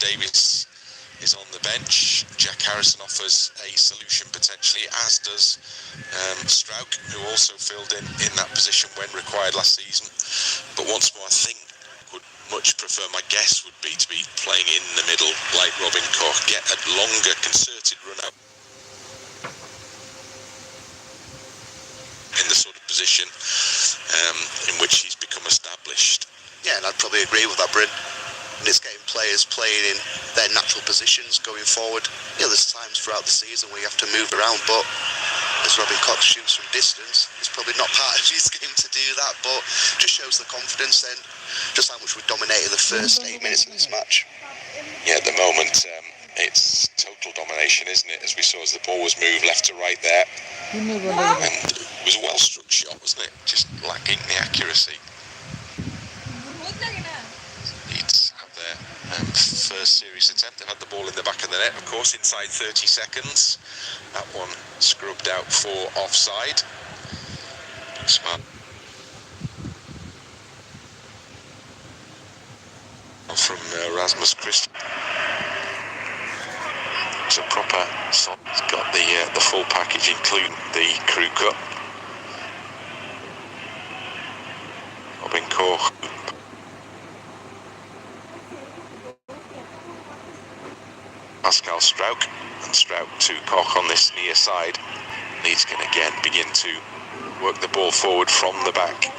Davis is on the bench. Jack Harrison offers a solution potentially, as does Strauch, who also filled in that position when required last season. But once more, I think would much prefer, my guess would be, to be playing in the middle like Robin Koch, get a longer concerted run out in the sort of position in which he's become established. Yeah, and I'd probably agree with that, Bryn. And it's getting players playing in their natural positions going forward. Yeah, there's times throughout the season where you have to move around, but as Robin Koch shoots from distance, it's probably not part of his game to do that, but just shows the confidence and just how much we dominated the first 8 minutes of this match. Yeah, at the moment, it's total domination, isn't it? As we saw as the ball was moved left to right there. And it was a well-struck shot, wasn't it? Just lacking the accuracy. Leeds have their first serious attempt. They've had the ball in the back of the net, of course, inside 30 seconds. That one scrubbed out for offside. Smart. From Rasmus Christ. It's a proper song. It's got the full package, including the crew cut. Robin Koch. Pascal Strauch, and Strauch to Koch on this near side. Leeds can again begin to work the ball forward from the back.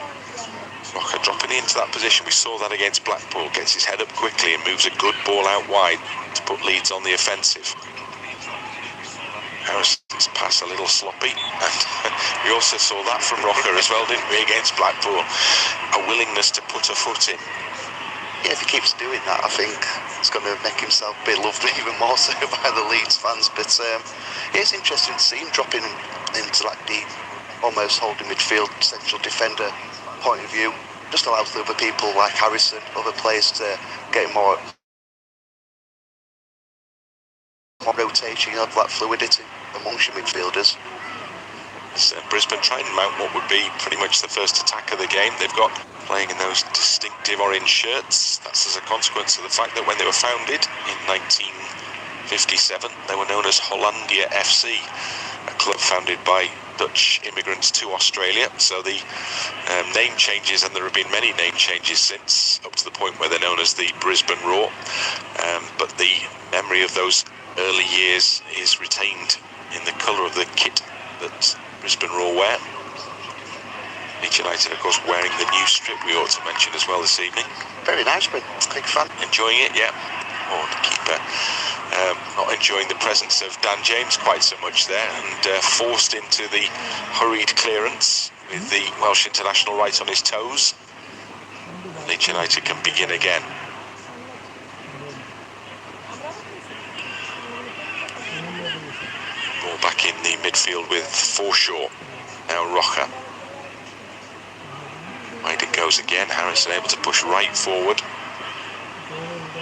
Rocker dropping into that position. We saw that against Blackpool. Gets his head up quickly and moves a good ball out wide to put Leeds on the offensive. Harrison's pass a little sloppy, and we also saw that from Rocker as well, didn't we, against Blackpool? A willingness to put a foot in. Yeah, if he keeps doing that, I think it's going to make himself be loved even more so by the Leeds fans. But it's interesting to see him dropping into like the almost holding midfield central defender point of view. Just allows the other people like Harrison, other players to get more rotation, you know, like fluidity amongst your midfielders. Brisbane trying to mount what would be pretty much the first attack of the game. They've got playing in those distinctive orange shirts. That's as a consequence of the fact that when they were founded in 1957, they were known as Hollandia FC, a club founded by Dutch immigrants to Australia. So the name changes, and there have been many name changes since, up to the point where they're known as the Brisbane Roar. But the memory of those early years is retained in the colour of the kit that Brisbane Roar wear. Leeds United, of course, wearing the new strip, we ought to mention as well this evening. Very nice, but big fan. Enjoying it, yeah. Oh, the keeper not enjoying the presence of Dan James quite so much there, and forced into the hurried clearance with the Welsh international right on his toes. Leeds United can begin again. Ball back in the midfield with Forshaw. Now Rocha. Wide it goes again. Harrison able to push right forward.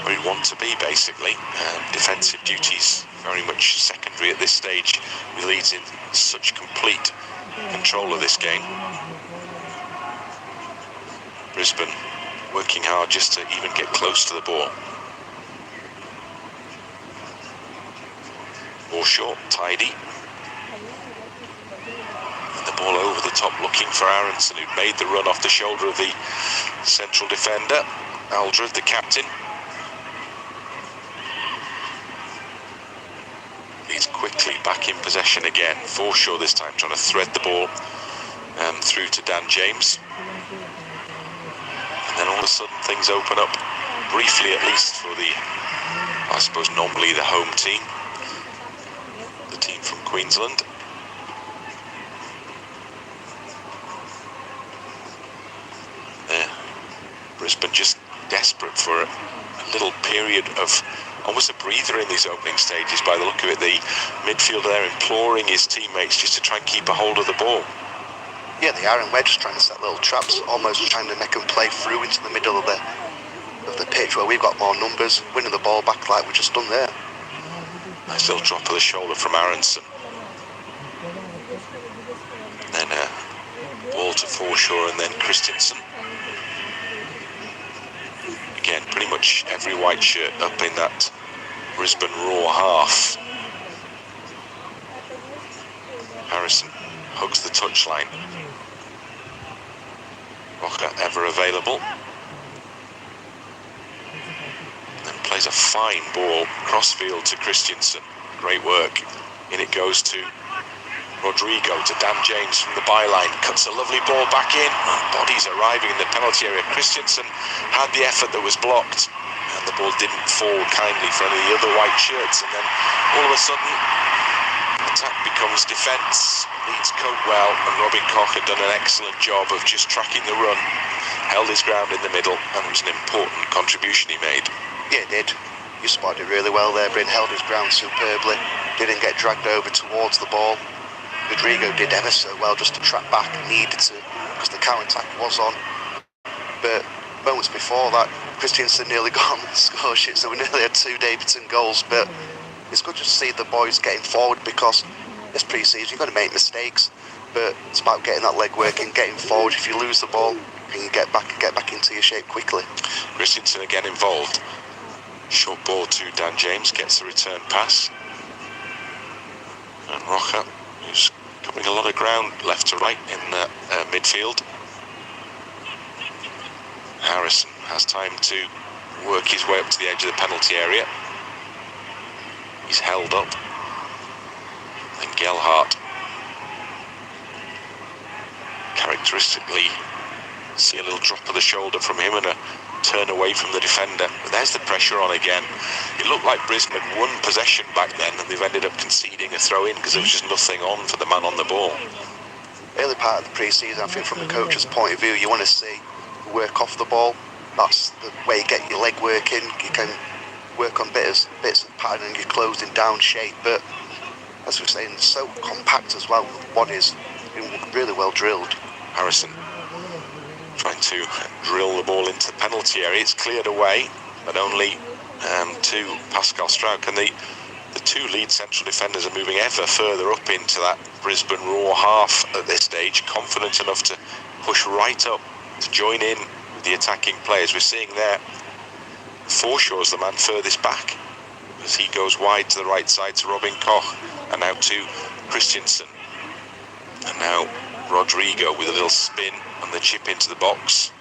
Where he'd want to be, basically. Defensive duties very much secondary at this stage, with Leeds in such complete control of this game. Brisbane working hard just to even get close to the ball. Forshaw, tidy. And the ball over the top, looking for Aronson, who made the run off the shoulder of the central defender. Aldred, the captain. Leeds quickly back in possession again. Forshaw this time trying to thread the ball through to Dan James. And then all of a sudden things open up, briefly at least, for the, I suppose, normally the home team. The team from Queensland. Brisbane just desperate for a little period of almost a breather in these opening stages by the look of it. The midfielder there imploring his teammates just to try and keep a hold of the ball. Yeah, they are, and we're just trying to set little traps, almost trying to make them play through into the middle of the pitch where we've got more numbers, winning the ball back like we just done there. Nice little drop of the shoulder from Aronson. Then ball to Forshaw and then Christensen. Again, pretty pretty much every white shirt up in that Brisbane Raw half. Harrison hugs the touchline. Rocha ever available. Then plays a fine ball crossfield to Christensen. Great work. In it goes to Rodrigo, to Dan James from the byline. Cuts a lovely ball back in, and bodies arriving in the penalty area. Christensen had the effort that was blocked, and the ball didn't fall kindly for any of the other white shirts. And then all of a sudden, attack becomes defence. Leeds cope well, and Robin Koch had done an excellent job of just tracking the run. Held his ground in the middle, and it was an important contribution he made. Yeah, he did. You spotted it really well there, Bryn. Held his ground superbly. Didn't get dragged over towards the ball. Rodrigo did ever so well just to track back. Needed to, because the counter-attack was on. But moments before that, Christensen nearly got on the score sheet, so we nearly had 2 Davidson goals. But it's good to see the boys getting forward, because it's pre-season, you've got to make mistakes. But it's about getting that leg work and getting forward. If you lose the ball, can you get back into your shape quickly? Christensen again involved. Short ball to Dan James, gets the return pass. And Rocha, who's covering a lot of ground left to right in the midfield. Harrison has time to work his way up to the edge of the penalty area. He's held up. And Gelhardt, characteristically, see a little drop of the shoulder from him and a turn away from the defender. But there's the pressure on again. It looked like Brisbane had won possession back then, and they've ended up conceding a throw-in because there was just nothing on for the man on the ball. Early part of the pre-season, I think from the coach's point of view, you want to see work off the ball. That's the way you get your leg working. You can work on bits of pattern and your closing down shape. But as we're saying, so compact as well. The body's been really well drilled. Harrison trying to drill the ball into the penalty area. It's cleared away, but only to Pascal Strauch. And the two lead central defenders are moving ever further up into that Brisbane Raw half at this stage, confident enough to push right up to join in with the attacking players. We're seeing there Forshaw's the man furthest back as he goes wide to the right side to Robin Koch, and now to Christensen, and now Rodrigo with a little spin and the chip into the box.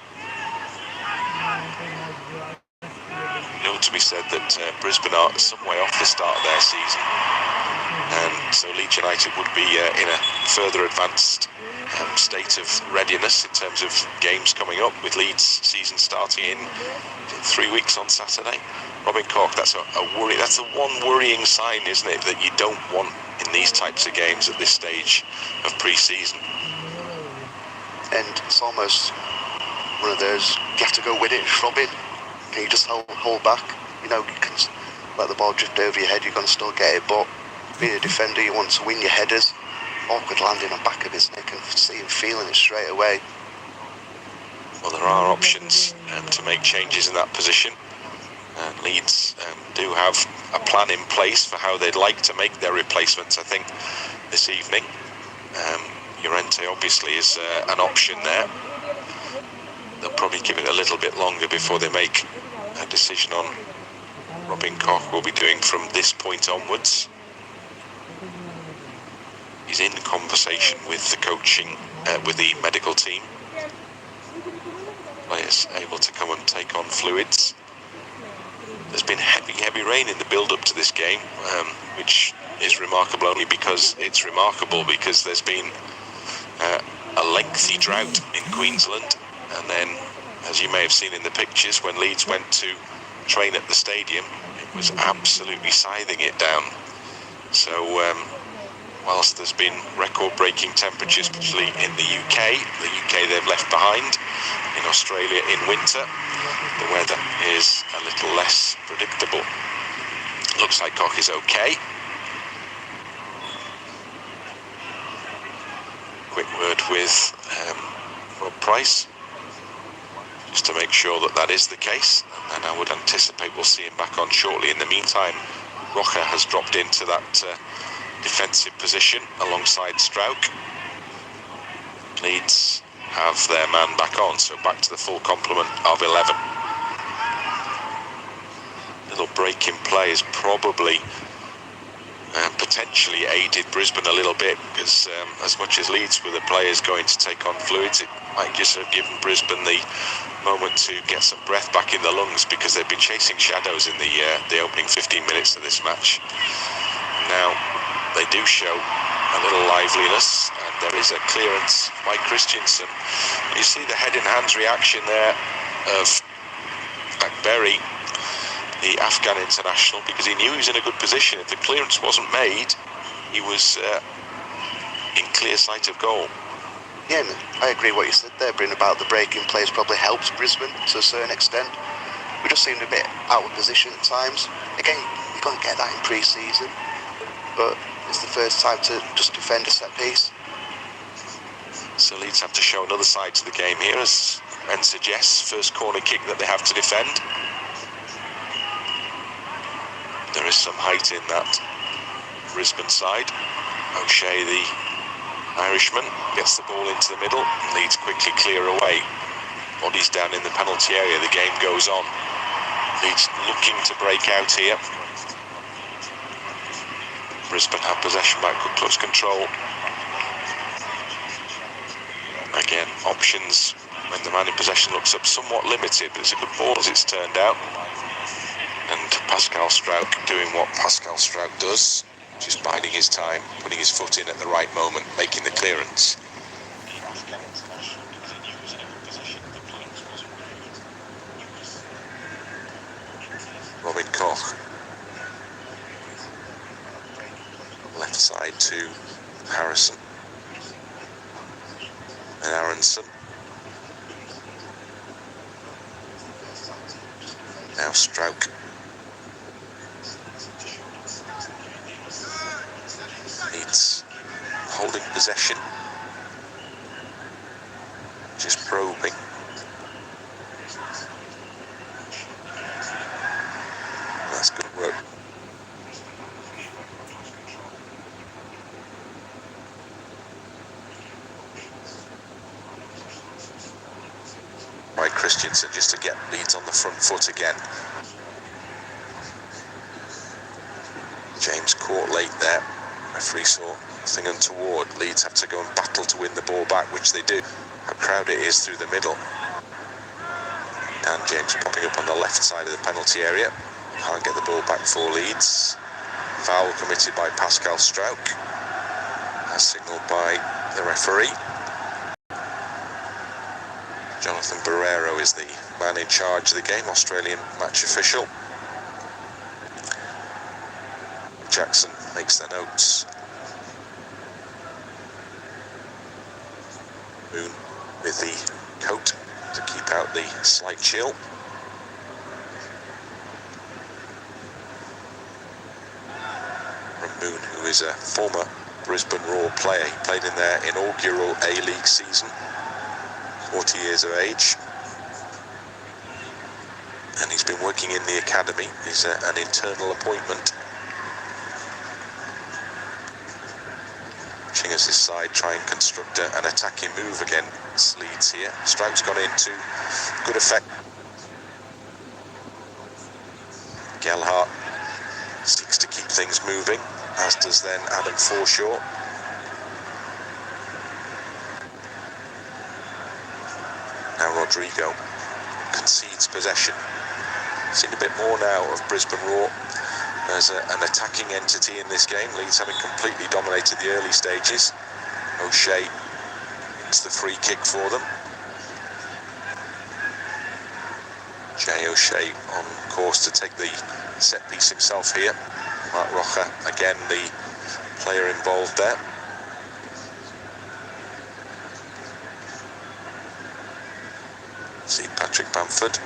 To be said that Brisbane are some way off the start of their season, and so Leeds United would be in a further advanced state of readiness in terms of games coming up, with Leeds season starting in 3 weeks on Saturday. Robin Koch, that's a worry. That's the one worrying sign, isn't it, that you don't want in these types of games at this stage of pre-season. And it's almost one of those, you have to go with it, Robin. Can you just hold back? You know, you can let the ball drift over your head, you're going to still get it, but being a defender, you want to win your headers. Awkward landing on back of his neck, and see him feeling it straight away. Well, there are options to make changes in that position. Leeds do have a plan in place for how they'd like to make their replacements, I think, this evening. Llorente obviously is an option there. They'll probably give it a little bit longer before they make a decision on Robin Koch will be doing from this point onwards. He's in conversation with the coaching, with the medical team. Players able to come and take on fluids. There's been heavy rain in the build-up to this game, which is remarkable only because it's remarkable, because there's been a lengthy drought in Queensland. And then, as you may have seen in the pictures, when Leeds went to train at the stadium, it was absolutely scything it down. So, whilst there's been record-breaking temperatures, particularly in the UK they've left behind, in Australia in winter, the weather is a little less predictable. Looks like Koch is okay. Quick word with Rob Price, just to make sure that that is the case, and I would anticipate we'll see him back on shortly. In the meantime, Rocha has dropped into that defensive position alongside Strauch. Leeds have their man back on, so back to the full complement of 11. break in play has probably potentially aided Brisbane a little bit, because as much as Leeds were the players going to take on fluids, it might just have given Brisbane the moment to get some breath back in the lungs, because they've been chasing shadows in the opening 15 minutes of this match. Now they do show a little liveliness, and there is a clearance by Christensen. You see the head and hands reaction there of Berry, the Afghan international, because he knew he was in a good position. If the clearance wasn't made, he was in clear sight of goal. Yeah, I agree what you said there, Bryn, about the breaking plays probably helped Brisbane to a certain extent. We just seemed a bit out of position at times. Again, you can't get that in pre-season, but it's the first time to just defend a set piece. So Leeds have to show another side to the game here, as Ben suggests, first corner kick that they have to defend. There is some height in that Brisbane side. O'Shea, the Irishman, gets the ball into the middle. Leeds quickly clear away. Bodies down in the penalty area. The game goes on. Leeds looking to break out here. Brisbane have possession back, good close control. Again, options when the man in possession looks up somewhat limited, but it's a good ball as it's turned out. And Pascal Struijk doing what Pascal Struijk does, just biding his time, putting his foot in at the right moment, making the clearance. Robin Koch. Left side to Harrison. And Aronson. Now Struijk. Leeds holding possession. Just probing. That's good work. By Christensen, just to get Leeds on the front foot again. James caught late there. Referee saw nothing untoward. Leeds have to go and battle to win the ball back, which they do. How crowded it is through the middle. Dan James popping up on the left side of the penalty area. Can't get the ball back for Leeds. Foul committed by Pascal Struijk, as signalled by the referee. Jonathan Barrero is the man in charge of the game, Australian match official. Jackson makes the notes. Moon with the coat to keep out the slight chill. From Moon, who is a former Brisbane Roar player. He played in their inaugural A-League season, 40 years of age. And he's been working in the academy. He's an internal appointment. Watching as his side try and construct an attacking move against Leeds here. Struijk's gone into good effect. Gelhardt seeks to keep things moving, as does then Adam Forshaw. Now Rodrigo concedes possession. Seen a bit more now of Brisbane Roar as an attacking entity in this game. Leeds having completely dominated the early stages. O'Shea gets the free kick for them. Jay O'Shea on course to take the set piece himself here. Mark Rocha, again the player involved there. See Patrick Bamford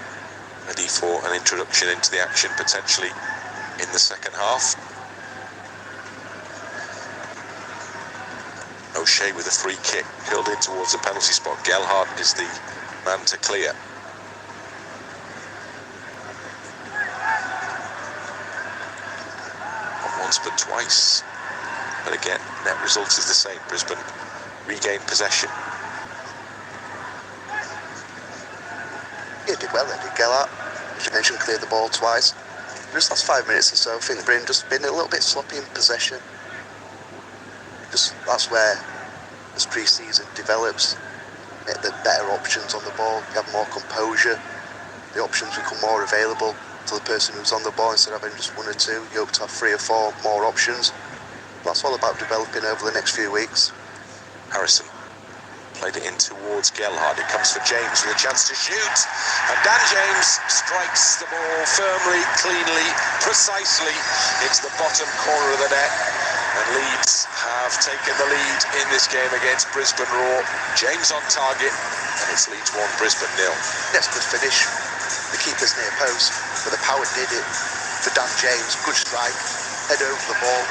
ready for an introduction into the action, potentially in the second half. O'Shea with a free kick, curled in towards the penalty spot. Gelhardt is the man to clear. Not once but twice. But again, net result is the same. Brisbane regain possession. Yeah, did well there, did Gelhardt. As you mentioned, cleared the ball twice. Just last 5 minutes or so, I think Britain just been a little bit sloppy in possession. Just that's where, as pre-season develops, get the better options on the ball, you have more composure, the options become more available to the person who's on the ball. Instead of having just one or two, you hope to have 3 or 4 more options. That's all about developing over the next few weeks. Harrison played it in towards Gelhardt. It comes for James with a chance to shoot. And Dan James strikes the ball firmly, cleanly, precisely into the bottom corner of the net. And Leeds have taken the lead in this game against Brisbane Roar. James on target, and it's Leeds 1, Brisbane 0. That's a good finish. The keeper's near post, but the power did it for Dan James. Good strike, head over the ball.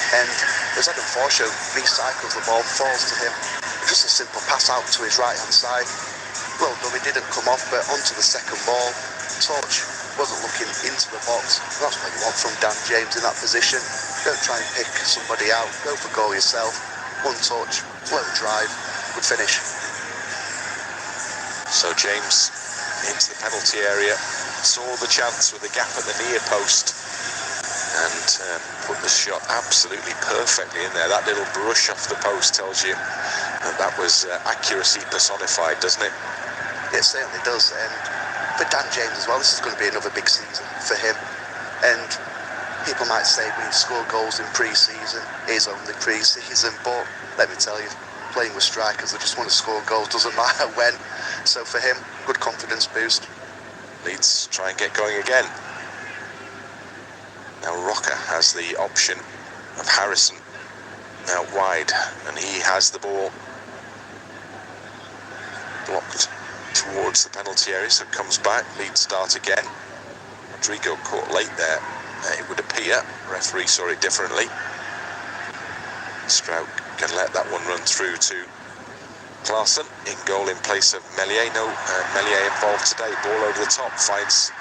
And as Adam Forshaw recycles the ball, falls to him. Just a simple pass out to his right-hand side. Well done, he didn't come off, but onto the second ball. Touch, wasn't looking into the box. That's what you want from Dan James in that position. Don't try and pick somebody out, go for goal yourself. One touch, flow drive, good finish. So James into the penalty area, saw the chance with the gap at the near post, and put the shot absolutely perfectly in there. That little brush off the post tells you that was accuracy personified, doesn't it? It certainly does. And for Dan James as well, this is going to be another big season for him. And people might say we score goals in pre-season. It is only pre-season, but let me tell you, playing with strikers that just want to score goals doesn't matter when. So for him, good confidence boost. Leeds try and get going again. Now Rocker has the option of Harrison out wide, and he has the ball blocked towards the penalty area, so it comes back. Leeds start again. Rodrigo caught late there, it would appear. Referee saw it differently. Strout can let that one run through to Klaassen in goal in place of Meslier. No Meslier involved today. Ball over the top, finds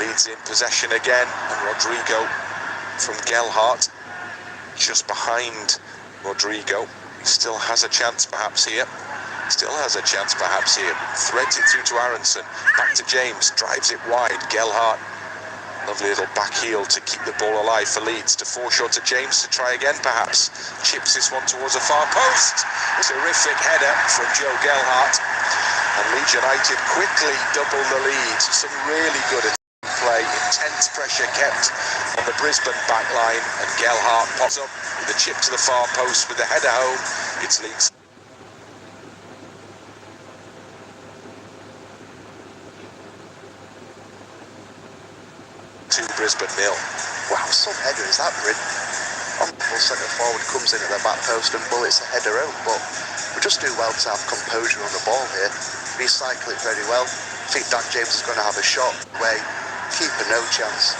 Leeds in possession again, and Rodrigo from Gelhardt just behind Rodrigo. He still has a chance perhaps here. Threads it through to Aronson, back to James, drives it wide. Gelhardt, lovely little back heel to keep the ball alive for Leeds. To Forshaw, to James to try again perhaps. Chips this one towards the far post. Terrific header from Joe Gelhardt, and Leeds United quickly double the lead. Some really good play, intense pressure kept on the Brisbane back line, and Gelhardt pops up with a chip to the far post with the header home. It's Leeds. Brisbane 0. Wow, some header is that, Brid. Unbelievable centre forward comes in at the back post and bullets a header home, but we just do well to have composure on the ball here. Recycle it very well. I think Dan James is going to have a shot where keeper no chance.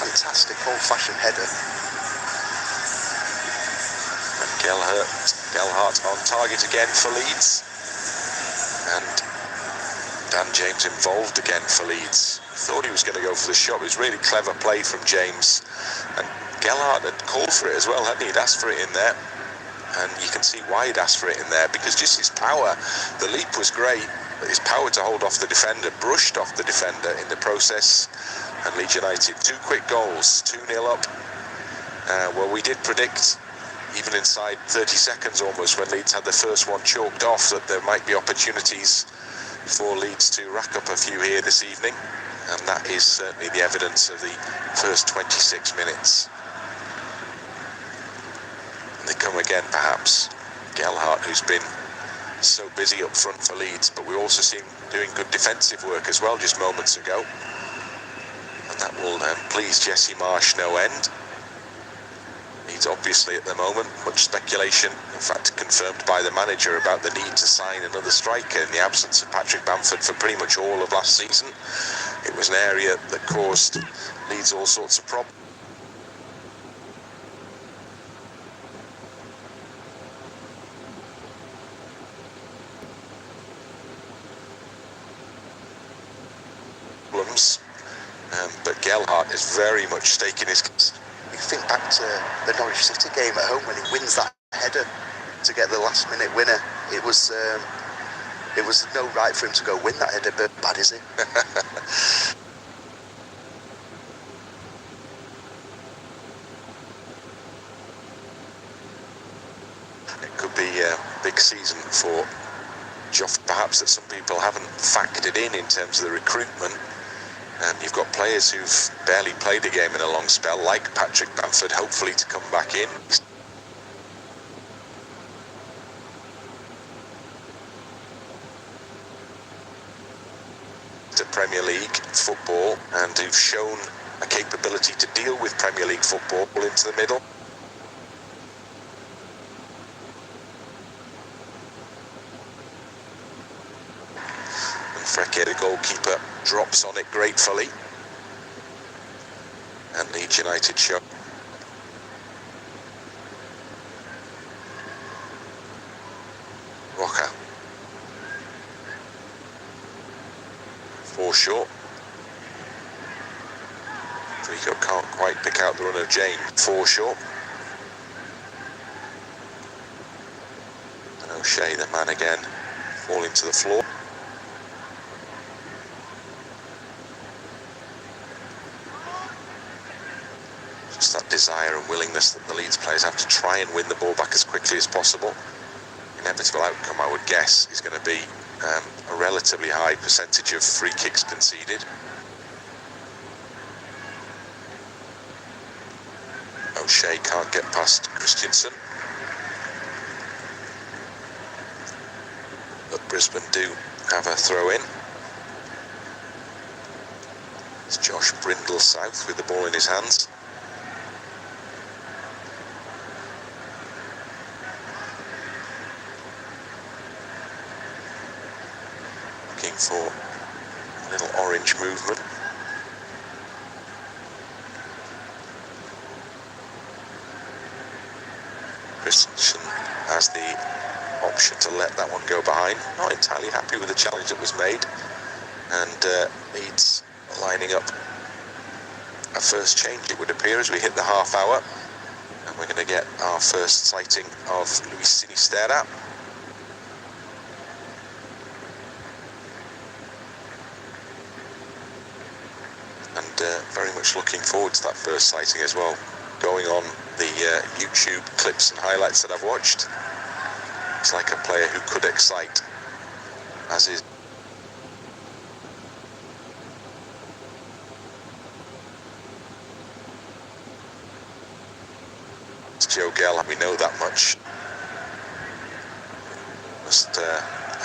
Fantastic old-fashioned header. And Gelhardt on target again for Leeds. And Dan James involved again for Leeds. Thought he was going to go for the shot. It was really clever play from James, and Gelhardt had called for it as well, hadn't he? He'd asked for it in there, and you can see why he'd asked for it in there, because just his power, the leap was great, but his power to hold off the defender, brushed off the defender in the process, and Leeds United 2 quick goals, 2-0 up. Well, we did predict, even inside 30 seconds almost, when Leeds had the first one chalked off, that there might be opportunities for Leeds to rack up a few here this evening. And that is certainly the evidence of the first 26 minutes. And they come again, perhaps. Gelhardt, who's been so busy up front for Leeds, but we also see him doing good defensive work as well just moments ago. And that will please Jesse Marsh no end. Leeds obviously at the moment, much speculation, in fact confirmed by the manager, about the need to sign another striker in the absence of Patrick Bamford for pretty much all of last season. It was an area that caused Leeds all sorts of problems. But Gelhardt is very much staking his... You think back to the Norwich City game at home when he wins that header to get the last minute winner. It was no right for him to go win that header, but bad is it? big season for Joff, perhaps that some people haven't factored in terms of the recruitment. You've got players who've barely played a game in a long spell, like Patrick Bamford, hopefully to come back in. To Premier League football, and who've shown a capability to deal with Premier League football into the middle. And Freke, the goalkeeper, drops on it gratefully. And Leeds United show. Roca. 4 short. Rico can't quite pick out the run of James. 4 short. And O'Shea, the man again, falling to the floor. Just that desire and willingness that the Leeds players have to try and win the ball back as quickly as possible. Inevitable outcome, I would guess, is going to be a relatively high percentage of free kicks conceded. O'Shea can't get past Christensen, but Brisbane do have a throw in. It's Josh Brindle South with the ball in his hands. Looking for a little orange movement. Christensen has the option to let that one go behind. Not entirely happy with the challenge that was made, and Leeds lining up a first change, it would appear, as we hit the half hour, and we're going to get our first sighting of Luis Sinisterra. And very much looking forward to that first sighting as well. Going on the YouTube clips and highlights that I've watched, it's like a player who could excite, as is Joe Gell. We know that much. Just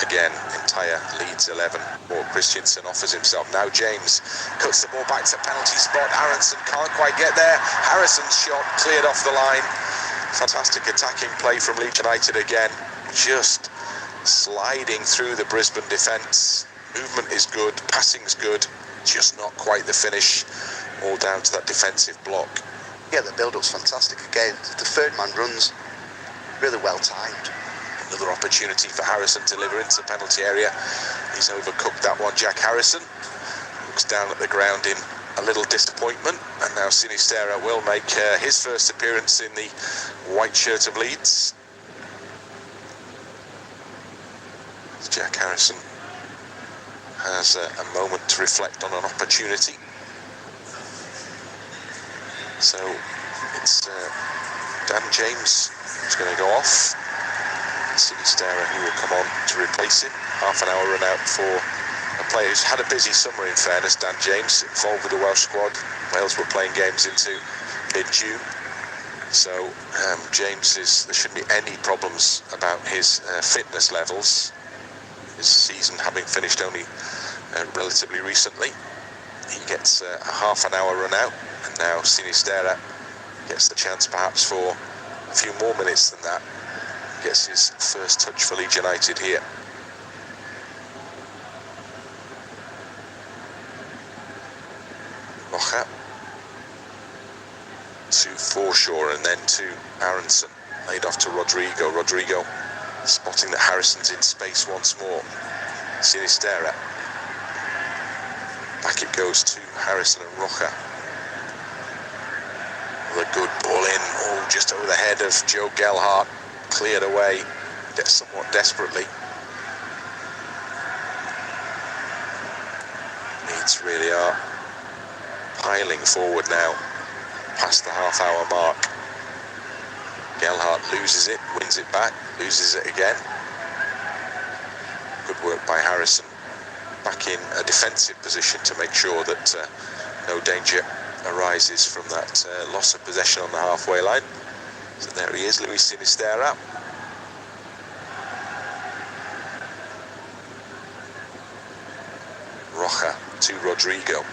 again, entire Leeds 11. Or Christensen offers himself. Now James cuts the ball back to penalty spot. Aronson can't quite get there. Harrison's shot cleared off the line. Fantastic attacking play from Leeds United again. Just sliding through the Brisbane defence. Movement is good, passing's good, just not quite the finish. All down to that defensive block. Yeah, the build-up's fantastic again. The third man runs really well timed. Another opportunity for Harrison to deliver into the penalty area. He's overcooked that one. Jack Harrison looks down at the ground in a little disappointment, and now Sinisterra will make his first appearance in the white shirt of Leeds. Jack Harrison has a moment to reflect on an opportunity. So it's Dan James who's going to go off. Sinisterra who will come on to replace him. Half an hour run out for a player who's had a busy summer, in fairness. Dan James, involved with the Welsh squad. Wales were playing games into mid-June. So James, there shouldn't be any problems about his fitness levels. His season having finished only relatively recently. He gets a half an hour run out, and now Sinisterra gets the chance perhaps for a few more minutes than that. Gets his first touch for Leeds United here. Rocha to Forshaw, and then to Aronson. Laid off to Rodrigo. Rodrigo spotting that Harrison's in space once more. Sinisterra. Back it goes to Harrison and Rocha. With a good ball in, just over the head of Joe Gelhardt. Cleared away, somewhat desperately. Leeds really are piling forward now, past the half-hour mark. Gelhardt loses it, wins it back, loses it again. Good work by Harrison. Back in a defensive position to make sure that no danger arises from that loss of possession on the halfway line. So there he is, Luis Sinisterra. Roja to Rodrigo.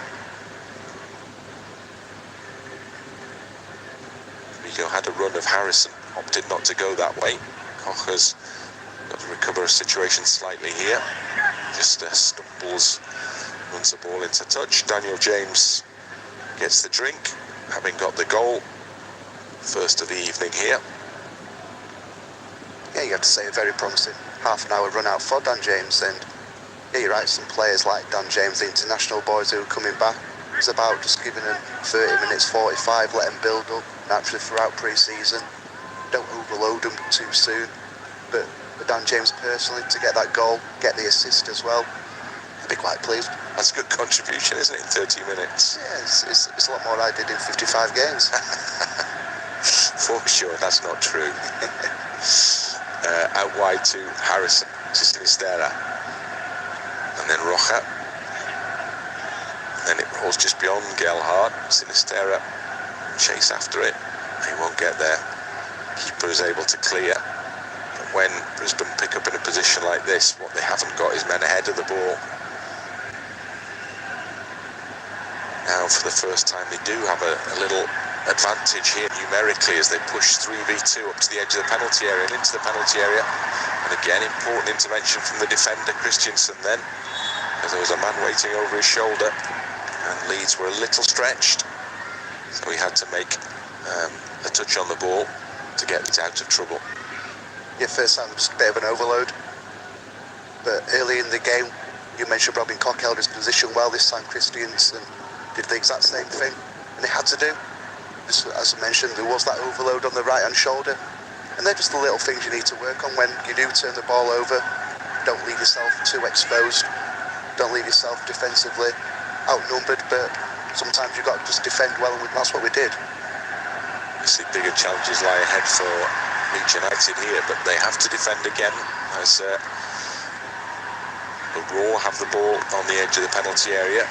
Rodrigo had a run of Harrison, opted not to go that way. Koch got to recover a situation slightly here. Just stumbles, runs the ball into touch. Daniel James gets the drink, having got the goal. First of the evening here. Yeah, you have to say a very promising half an hour run out for Dan James. And yeah, you're right, some players like Dan James, the international boys who are coming back, it's about just giving them 30 minutes, 45, let them build up naturally throughout pre-season. Don't overload them too soon. But for Dan James personally, to get that goal, get the assist as well, I'd be quite pleased. That's a good contribution, isn't it, in 30 minutes? Yeah, it's a lot more than I did in 55 games. For sure, that's not true. Out wide to Harrison, to Sinisterra. And then Roja. And then it rolls just beyond Gelhardt. Sinisterra chase after it. He won't get there. Keeper is able to clear. But when Brisbane pick up in a position like this, what they haven't got is men ahead of the ball. Now, for the first time, they do have a little advantage here numerically as they push 3v2 up to the edge of the penalty area and into the penalty area. And again, important intervention from the defender, Christensen, then, as there was a man waiting over his shoulder, and Leeds were a little stretched. So he had to make a touch on the ball to get it out of trouble. Yeah, first time just a bit of an overload. But early in the game, you mentioned Robin Koch held his position well. This time Christensen did the exact same thing, and he had to do. Just as I mentioned, there was that overload on the right-hand shoulder, and they're just the little things you need to work on when you do turn the ball over. Don't leave yourself too exposed. Don't leave yourself defensively outnumbered, but sometimes you've got to just defend well, and that's what we did. You see bigger challenges lie ahead for Leeds United here, but they have to defend again as the Raw have the ball on the edge of the penalty area.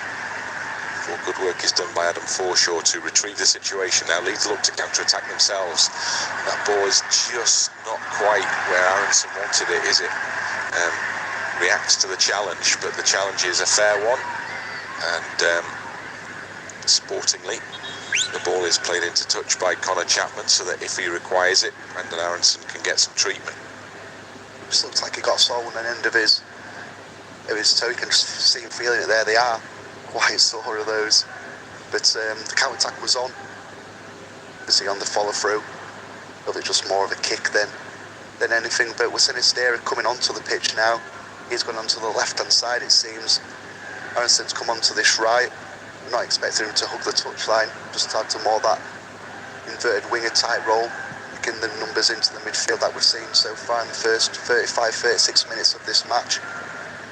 Good work is done by Adam Forshaw to retrieve the situation. Now Leeds look to counter-attack themselves. That ball is just not quite where Aronson wanted it, is it? Reacts to the challenge, but the challenge is a fair one. And sportingly, the ball is played into touch by Connor Chapman so that if he requires it, Brendan Aronson can get some treatment. Just looks like he got sore on the end of his toe. You can just see him feeling it there. They are quite sore of those, but the counter-attack was on. You see on the follow-through, probably just more of a kick than anything. But with Sinisterra coming onto the pitch now, he's gone onto the left-hand side. It seems Aronson's come onto this right. I'm not expecting him to hug the touchline. Just had to more that inverted winger type role, picking the numbers into the midfield that we've seen so far in the first 35-36 minutes of this match.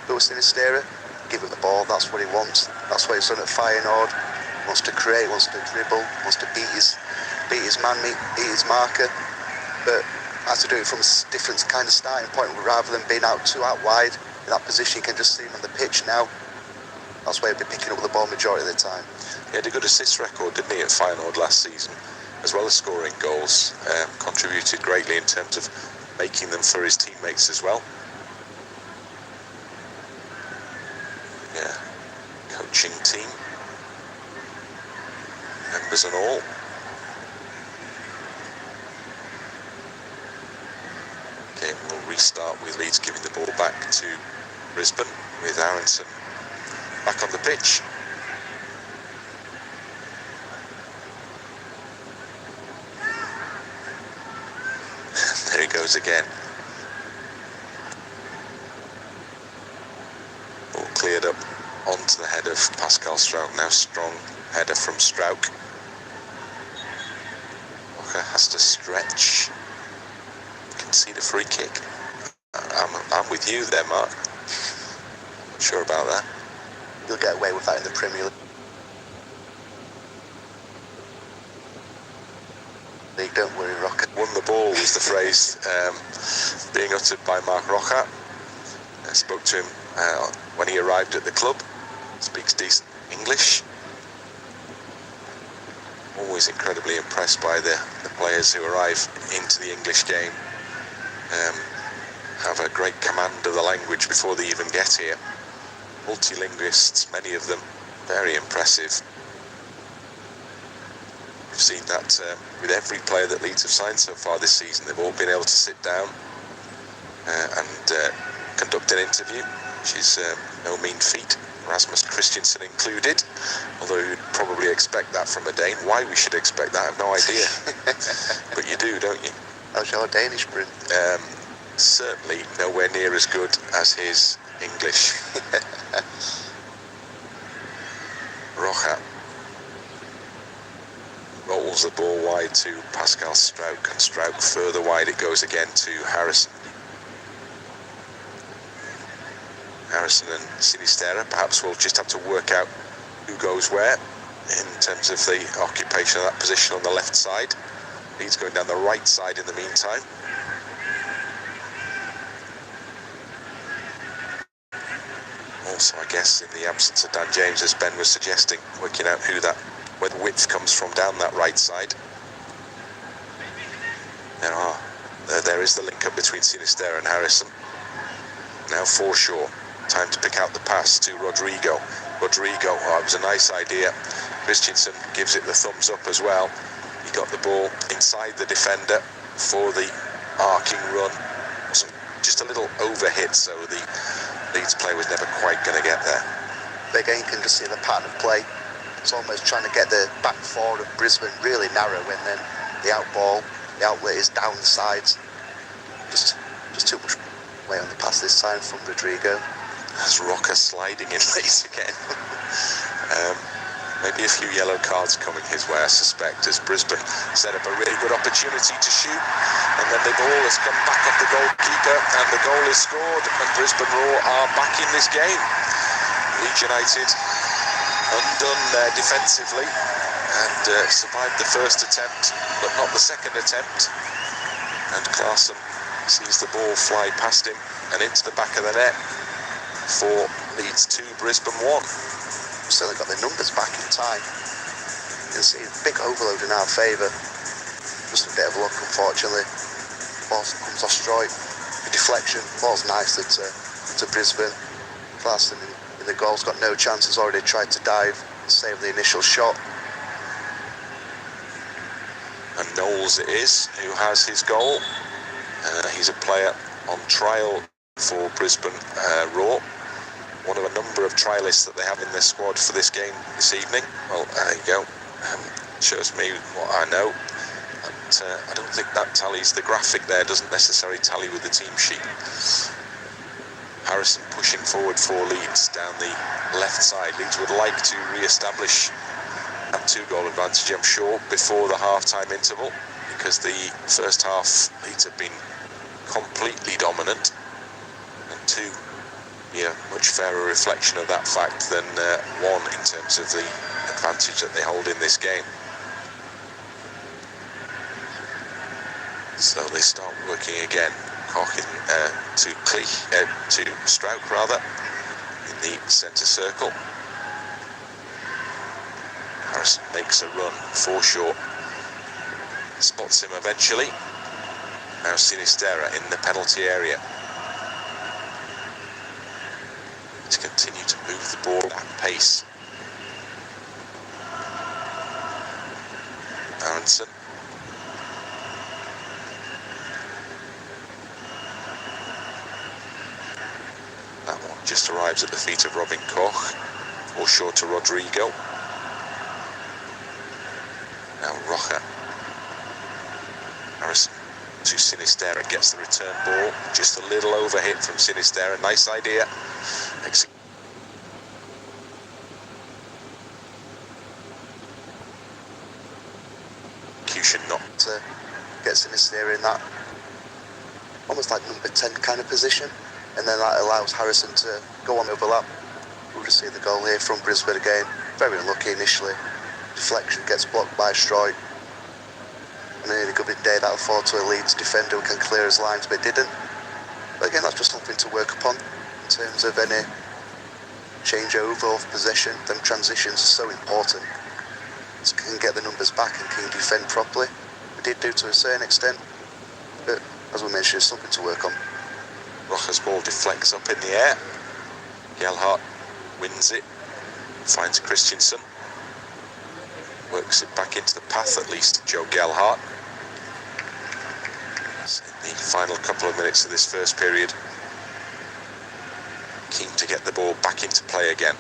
But with Sinisterra, give him the ball, that's what he wants. That's what he's done at Feyenoord. He wants to create, wants to dribble, wants to beat his man, beat his marker. But has to do it from a different kind of starting point rather than being too out wide. In that position, you can just see him on the pitch now. That's where he'll be picking up the ball majority of the time. He had a good assist record, didn't he, at Feyenoord last season, as well as scoring goals. Contributed greatly in terms of making them for his teammates as well. Yeah, coaching team, members and all. Okay, we'll restart with Leeds giving the ball back to Brisbane with Aronson back on the pitch. There he goes again. All cleared up onto the head of Pascal Struijk. Now strong header from Struijk. Walker has to stretch. Can see the free kick. I'm with you there, Mark. Not sure about that. You'll get away with that in the Premier League. League, don't worry, Rocker. Won the ball was the phrase being uttered by Mark Rocha. I spoke to him when he arrived at the club. Speaks decent English. Always incredibly impressed by the players who arrive into the English game. Have a great command of the language before they even get here. Multilinguists, many of them, very impressive. We've seen that with every player that Leeds have signed so far this season. They've all been able to sit down and conduct an interview, which is no mean feat. Rasmus Christensen included, although you'd probably expect that from a Dane. Why we should expect that, I have no idea. But you do, don't you? How's your Danish, Bryn? Certainly nowhere near as good as his English. Rocha rolls the ball wide to Pascal Struijk, and Struijk further wide it goes again to Harrison. Harrison and Sinisterra perhaps will just have to work out who goes where in terms of the occupation of that position on the left side. Leeds going down the right side in the meantime. Also, I guess, in the absence of Dan James, as Ben was suggesting, working out where the width comes from down that right side. There is the link up between Sinisterra and Harrison. Now Forshaw. Time to pick out the pass to Rodrigo. It was a nice idea. Christensen gives it the thumbs up as well. He got the ball inside the defender for the arcing run. Just a little overhit, so the Leeds player was never quite going to get there. But again, you can just see the pattern of play. It's almost trying to get the back four of Brisbane really narrow, and then the outlet is down the sides. Just too much weight on the pass this time from Rodrigo. As Rocker sliding in late again. Maybe a few yellow cards coming his way, I suspect, as Brisbane set up a really good opportunity to shoot, and then the ball has come back off the goalkeeper and the goal is scored, and Brisbane Roar are back in this game. Leeds United undone there defensively and survived the first attempt but not the second attempt, and Clarkson sees the ball fly past him and into the back of the net for Leeds 2, Brisbane 1. Still got the numbers back in time. You can see a big overload in our favour. Just a bit of luck, unfortunately. Ball comes off Struijk. The deflection falls nicely to Brisbane. Clarkson in the goal's got no chance. Has already tried to dive and save the initial shot. And Knowles it is who has his goal. He's a player on trial for Brisbane Roar. One of a number of trialists that they have in their squad for this game this evening. Well, there you go. Shows me what I know. But, I don't think that tallies. The graphic there doesn't necessarily tally with the team sheet. Harrison pushing forward for Leeds down the left side. Leeds would like to re-establish that 2-goal advantage, I'm sure, before the half-time interval, because the first half Leeds have been completely dominant, and 2 a much fairer reflection of that fact than 1 in terms of the advantage that they hold in this game. So they start working again. Koch to Struijk rather in the centre circle. Harrison makes a run. Forshaw spots him eventually. Now Sinisterra in the penalty area. To continue to move the ball at pace. Aronson. That one just arrives at the feet of Robin Koch, or short to Rodrigo. Now Rocha. Harrison to Sinisterra, gets the return ball. Just a little overhit from Sinisterra. Nice idea. Execution not to get Sinisterra in that almost like number 10 kind of position, and then that allows Harrison to go on overlap. We'll just see the goal here from Brisbane again. Very unlucky initially. Deflection gets blocked by Struijk. On any good day that I thought to a Leeds defender who can clear his lines, but didn't. But again, that's just something to work upon in terms of any changeover of possession. Them transitions are so important. So can get the numbers back and can defend properly. We did do to a certain extent, but as we mentioned, it's something to work on. Rocha's ball deflects up in the air. Gelhardt wins it, finds Christensen, works it back into the path at least of Joe Gelhardt. In the final couple of minutes of this first period, keen to get the ball back into play again.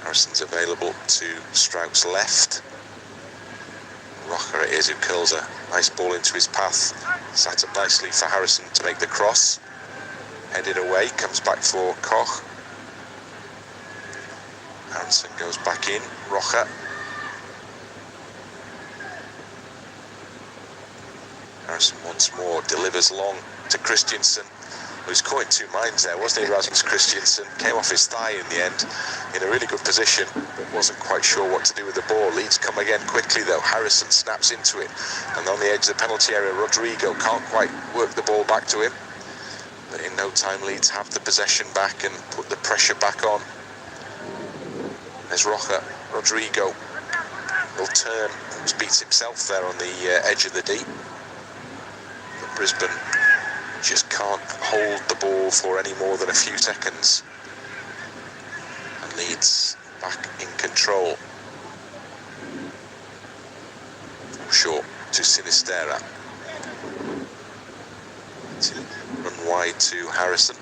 Harrison's available to Strout's left. Rocha it is who curls a nice ball into his path. Sat up nicely for Harrison to make the cross. Headed away, comes back for Koch. Harrison goes back in. Rocha. Harrison once more delivers long to Christensen. He was caught in two minds there, wasn't he, Rasmus Christensen? Came off his thigh in the end, in a really good position, but wasn't quite sure what to do with the ball. Leeds come again quickly though. Harrison snaps into it, and on the edge of the penalty area, Rodrigo can't quite work the ball back to him. But in no time, Leeds have the possession back and put the pressure back on. There's Rocha. Rodrigo will turn, beats himself there on the edge of the deep. But Brisbane just can't hold the ball for any more than a few seconds. And Leeds back in control. Short to Sinisterra. To run wide to Harrison.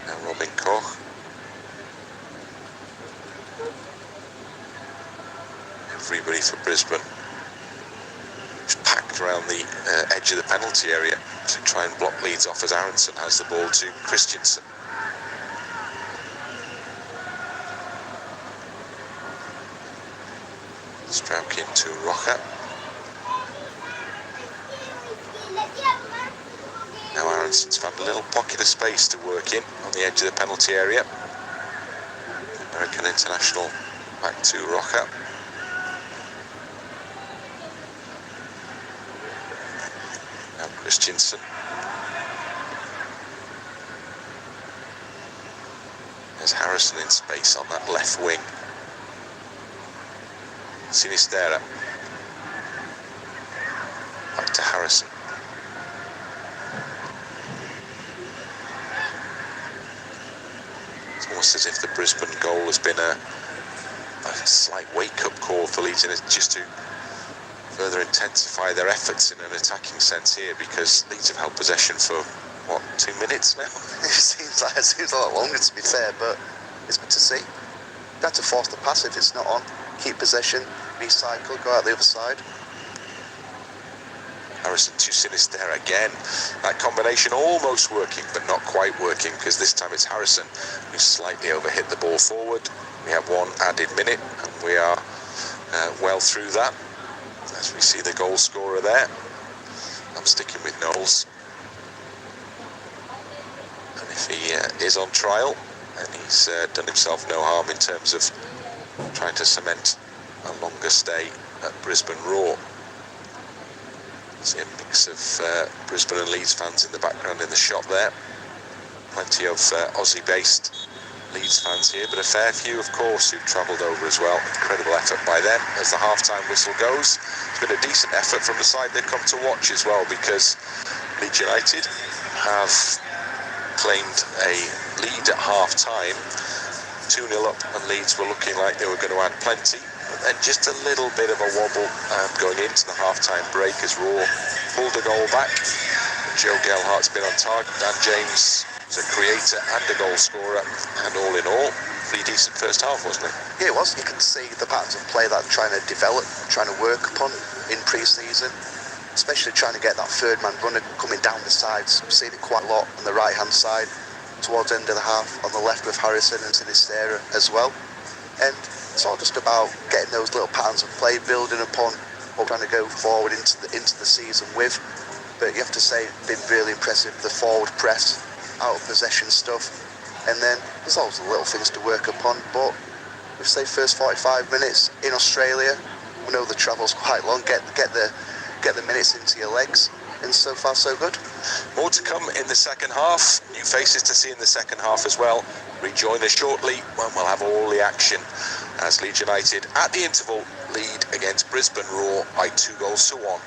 Now Robin Koch. Everybody for Brisbane packed around the edge of the penalty area to try and block Leeds off as Aronson has the ball to Christensen. Strauch into Rocha. Now Aronson's found a little pocket of space to work in on the edge of the penalty area. American international back to Rocha. Now Christensen. There's Harrison in space on that left wing. Sinisterra. Back to Harrison. It's almost as if the Brisbane goal has been a slight wake-up call for Leeds, and it's just to further intensify their efforts in an attacking sense here, because Leeds have held possession for, what, 2 minutes now? It seems a lot longer, to be fair, but it's good to see. You have to force the pass if it's not on. Keep possession, recycle, go out the other side. Harrison to Sinisterra again. That combination almost working, but not quite working, because this time it's Harrison who slightly overhit the ball forward. We have one added minute, and we are well through that. As we see the goal scorer there. I'm sticking with Knowles. And if he is on trial, and he's done himself no harm in terms of trying to cement a longer stay at Brisbane Roar. See a mix of Brisbane and Leeds fans in the background in the shot there. Plenty of Aussie-based Leeds fans here, but a fair few, of course, who've travelled over as well. Incredible effort by them as the half-time whistle goes. It's been a decent effort from the side they've come to watch as well, because Leeds United have claimed a lead at half-time. 2-0 up, and Leeds were looking like they were going to add plenty. And just a little bit of a wobble going into the half-time break as Raw pulled a goal back. Joe Gelhardt's been on target. Dan James is a creator and a goal scorer, and all in all, pretty decent first half, wasn't it? Yeah, it was. You can see the patterns of play that trying to develop, trying to work upon in pre-season, especially trying to get that third-man runner coming down the sides. We've seen it quite a lot on the right-hand side, towards the end of the half, on the left with Harrison and Sinisterra as well. And it's all just about getting those little patterns of play, building upon what we're trying to go forward into the season with. But you have to say, it's been really impressive, the forward press, out of possession stuff. and then there's always the little things to work upon. But we say first 45 minutes in Australia, we know the travel's quite long. Get the minutes into your legs, and so far so good. More to come in the second half. New faces to see in the second half as well. Rejoin us shortly when we'll have all the action as Leeds United at the interval lead against Brisbane Roar by 2-1.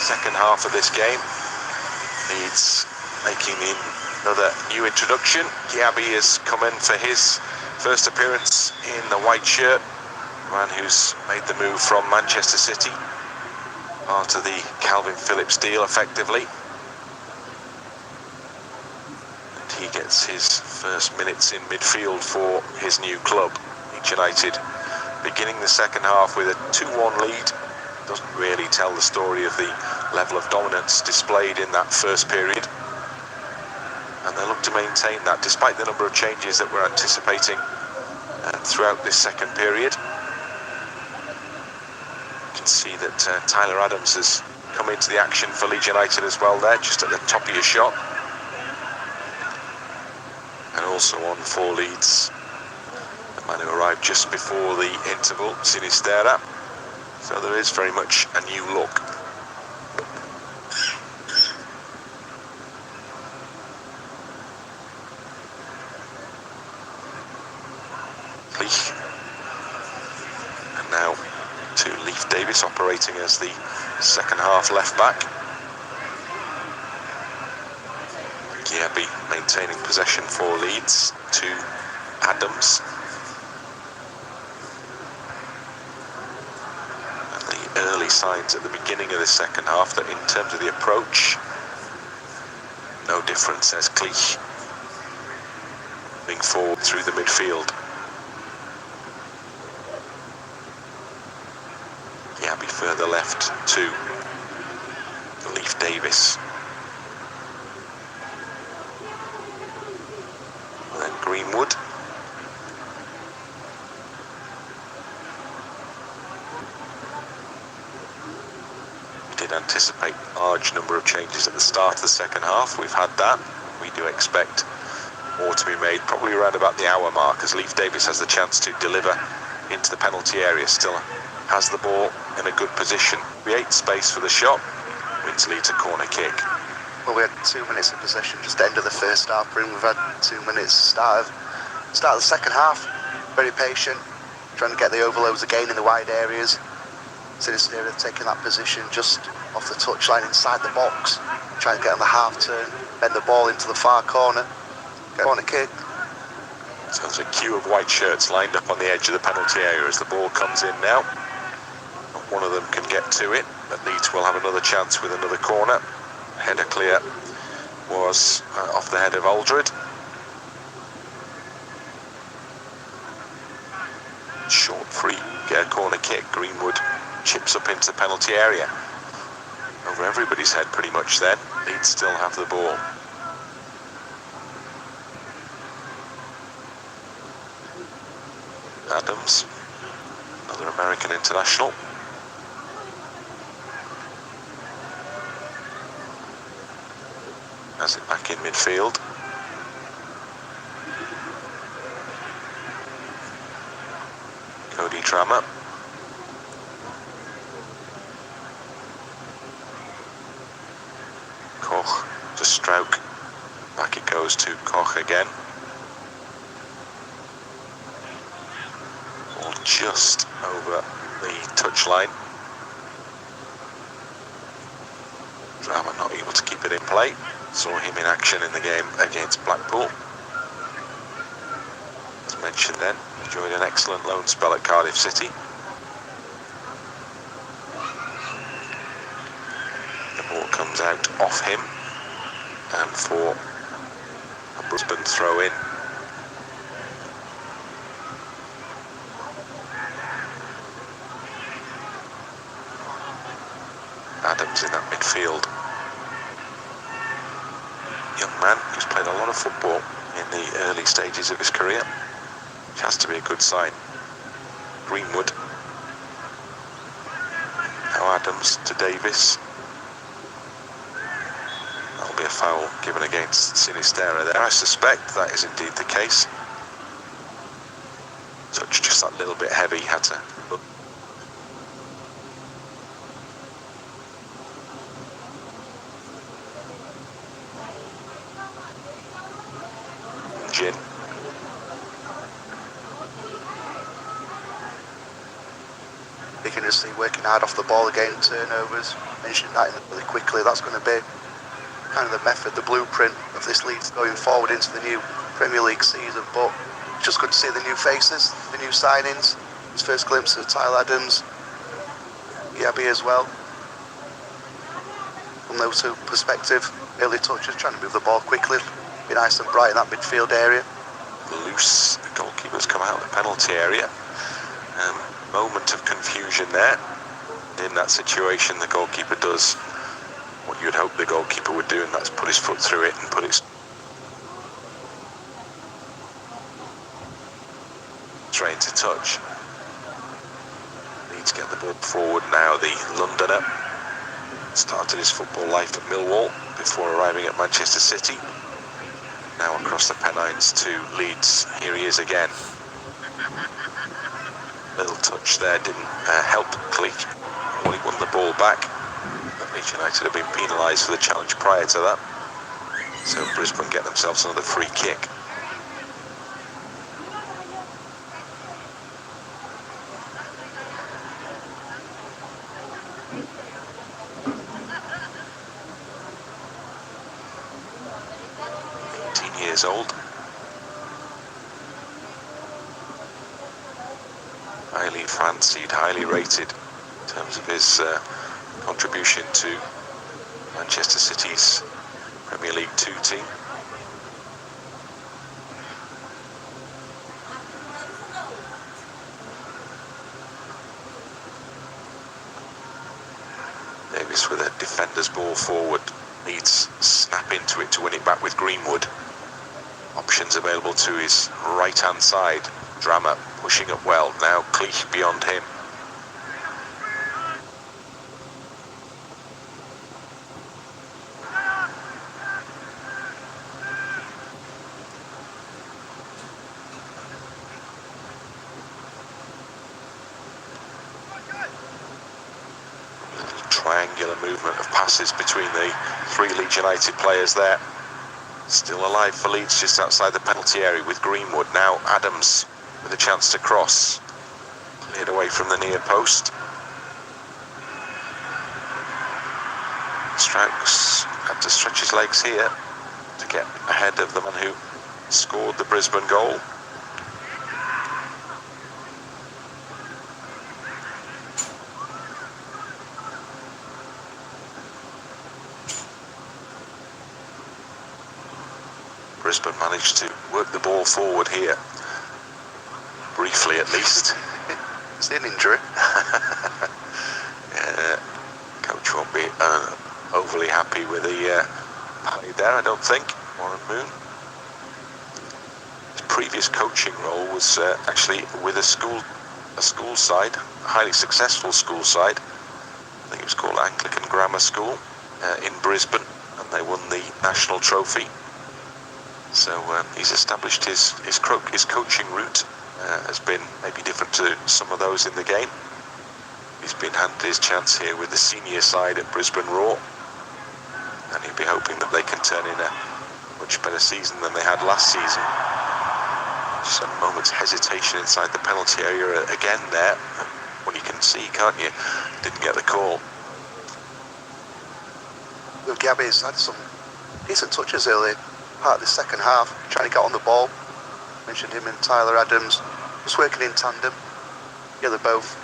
Second half of this game, Leeds making another new introduction. Diaby has come in for his first appearance in the white shirt, man who's made the move from Manchester City. part of the Calvin Phillips deal effectively. And he gets his first minutes in midfield for his new club, Leeds United. Beginning the second half with a 2-1 lead. Doesn't really tell the story of the level of dominance displayed in that first period. And they look to maintain that despite the number of changes that we're anticipating throughout this second period. You can see that Tyler Adams has come into the action for Leeds United as well there, just at the top of your shot. And also on for Leeds, the man who arrived just before the interval, Sinisterra. So there is very much a new look. And now to Leif Davis operating as the second half left back. Giabi maintaining possession for Leeds to Adams. And the early signs at the beginning of the second half that in terms of the approach, no difference, says Cleach. Moving forward through the midfield. Giabi further left to Leif Davis. And then Greenwood. We did anticipate a large number of changes at the start of the second half. We've had that. We do expect more to be made, probably around about the hour mark, as Leif Davis has the chance to deliver into the penalty area. Still has the ball in a good position, create space for the shot, wins Leeds a corner kick. Well, we had 2 minutes of possession just end of the first half, and we've had 2 minutes start of the second half. Very patient, trying to get the overloads again in the wide areas. Sinisterra taking that position just off the touchline inside the box, trying to get on the half turn, bend the ball into the far corner, corner kick. So there's a queue of white shirts lined up on the edge of the penalty area as the ball comes in now. One of them can get to it, but Leeds will have another chance with another corner. Header clear was off the head of Aldred. Short free, get a corner kick. Greenwood chips up into the penalty area. Over everybody's head pretty much then. Leeds still have the ball. Adams, another American international. Has it back in midfield. Cody Trammer. Koch to Strouk. Back it goes to Koch again. Ball just over the touchline. Trammer not able to keep it in play. Saw him in action in the game against Blackpool. As mentioned then, enjoyed an excellent loan spell at Cardiff City. The ball comes out off him, and for a Brisbane throw in. Adams in that midfield. Young man who's played a lot of football in the early stages of his career, which has to be a good sign. Greenwood. Now Adams to Davis. That'll be a foul given against Sinisterra there. I suspect that is indeed the case. Touch just that little bit heavy, had to look. Gin. You can just see working hard off the ball again, turnovers, mentioned that really quickly. That's going to be kind of the method, the blueprint of this Leeds going forward into the new Premier League season. But it's just good to see the new faces, the new signings. His first glimpse of Tyler Adams, Giabi as well. from those two perspective. Early touches, trying to move the ball quickly, be nice and bright in that midfield area. Loose, the goalkeeper's come out of the penalty area. Moment of confusion there. In that situation, the goalkeeper does what you'd hope the goalkeeper would do, and that's put his foot through it and put it straight into touch. Needs to get the ball forward now. The Londoner started his football life at Millwall before arriving at Manchester City. Now across the Pennines to Leeds. Here he is again. Little touch there didn't help Cleek. Well, he won the ball back. But Leeds United have been penalised for the challenge prior to that. So Brisbane get themselves another free kick. Years old. Highly fancied, highly rated in terms of his contribution to Manchester City's Premier League 2 team. Davis with a defender's ball forward. Leeds snap into it to win it back with Greenwood. Options available to his right-hand side. Drama pushing up well. Now Cleech beyond him. Little triangular movement of passes between the three Leeds United players there. Still alive for Leeds just outside the penalty area with Greenwood. Now Adams with a chance to cross. Cleared away from the near post. Strauss had to stretch his legs here to get ahead of the man who scored the Brisbane goal. Brisbane managed to work the ball forward here, briefly at least. Is it an injury? Coach won't be overly happy with the penalty there, I don't think. Warren Moon. His previous coaching role was actually with a school side, a highly successful school side. I think it was called Anglican Grammar School in Brisbane, and they won the national trophy. So he's established his coaching route. Has been maybe different to some of those in the game. He's been handed his chance here with the senior side at Brisbane Roar, and he'll be hoping that they can turn in a much better season than they had last season. Just a moment's hesitation inside the penalty area again there. Well, you can see, can't you? Didn't get the call. Well, Gabby's had some decent touches early part of the second half, trying to get on the ball. Mentioned him and Tyler Adams, just working in tandem. Yeah, they're both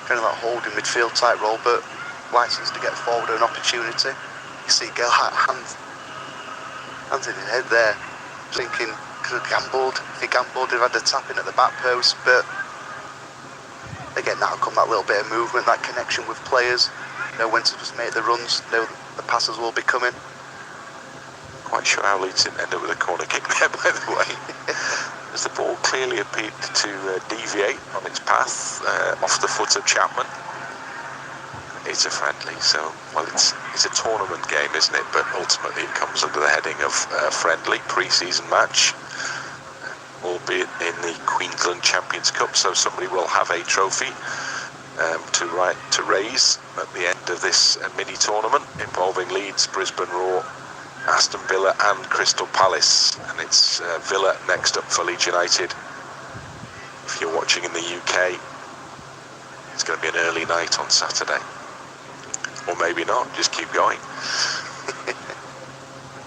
kind of that holding midfield type role, but licensed to get forward an opportunity. You see Gelhardt hands in his head there, thinking could have gambled. If he gambled, he'd have had the tap in at the back post, but again, that'll come that little bit of movement, that connection with players. Know when to just make the runs, know the passes will be coming. Quite sure how Leeds didn't end up with a corner kick there, by the way. As the ball clearly appeared to deviate on its path off the foot of Chapman. It's a friendly, so, well, it's a tournament game, isn't it? But ultimately it comes under the heading of friendly, pre-season match, albeit in the Queensland Champions Cup, so somebody will have a trophy to raise at the end of this mini-tournament involving Leeds, Brisbane Roar, Aston Villa and Crystal Palace, and it's Villa next up for Leeds United. If you're watching in the UK, it's going to be an early night on Saturday, or maybe not, just keep going.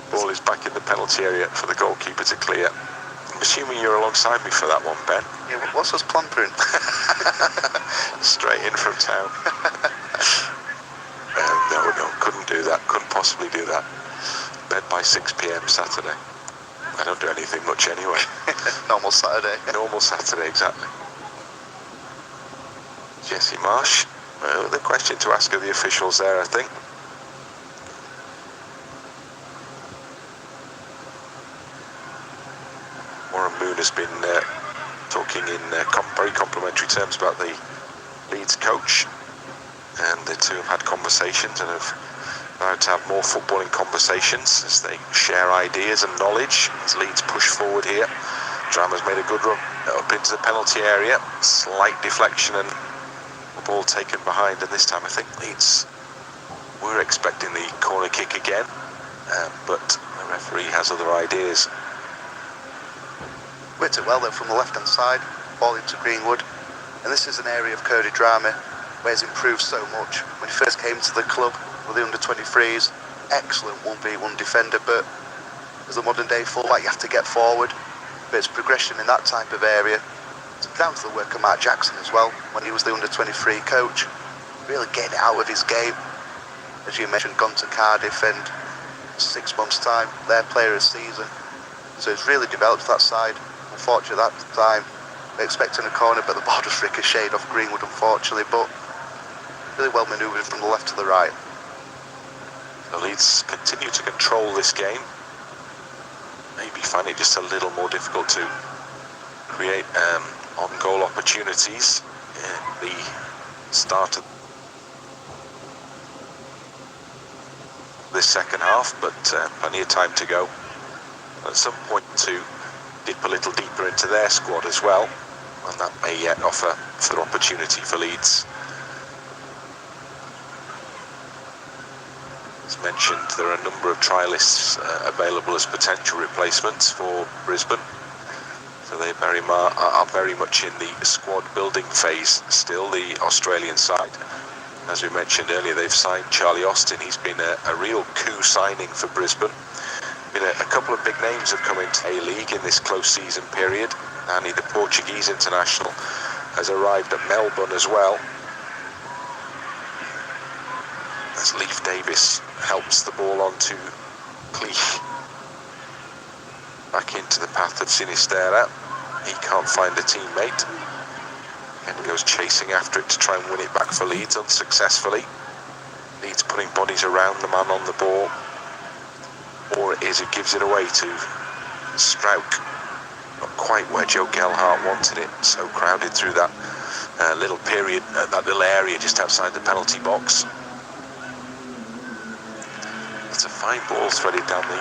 Ball is back in the penalty area for the goalkeeper to clear. I'm assuming you're alongside me for that one, Ben. Yeah, what's us plantering? Straight in from town. No, couldn't do that. possibly do that? Bed by 6 p.m. Saturday. I don't do anything much anyway. Normal Saturday. Normal Saturday, exactly. Jesse Marsh. Well, the question to ask of the officials there, I think. Warren Moon has been talking in very complimentary terms about the Leeds coach, and the two have had conversations and have vowed to have more footballing conversations as they share ideas and knowledge as Leeds push forward here. Drama's made a good run up into the penalty area, slight deflection and the ball taken behind, and this time I think Leeds were expecting the corner kick again, but the referee has other ideas. Worked it well though from the left hand side, ball into Greenwood, and this is an area of Cody Drama where he's improved so much. When he first came to the club with the under-23s, excellent 1v1 defender, but as a modern day fullback you have to get forward, but it's progression in that type of area. It's down to the work of Mark Jackson as well, when he was the under-23 coach, really getting it out of his game. As you mentioned, gone to Cardiff and 6 months time, their player of the season, so he's really developed that side. Unfortunately at that time, we're expecting a corner, but the ball just ricocheted off Greenwood unfortunately, but really well manoeuvred from the left to the right. The Leeds continue to control this game. Maybe find it just a little more difficult to create on-goal opportunities in the start of this second half, but plenty of time to go. At some point to dip a little deeper into their squad as well, and that may yet offer further opportunity for Leeds. As mentioned, there are a number of trialists available as potential replacements for Brisbane, so they are very much in the squad building phase still, the Australian side. As we mentioned earlier, they've signed Charlie Austin. He's been a real coup signing for Brisbane. A couple of big names have come into A-League in this close season period. Nani, the Portuguese international, has arrived at Melbourne as well, as Leif Davis helps the ball onto Cleach. Back into the path of Sinisterra. He can't find a teammate and goes chasing after it to try and win it back for Leeds unsuccessfully. Leeds putting bodies around the man on the ball, or it is who gives it away to Strauch. Not quite where Joe Gelhardt wanted it, so crowded through that little period, that little area just outside the penalty box. It's a fine ball threaded down the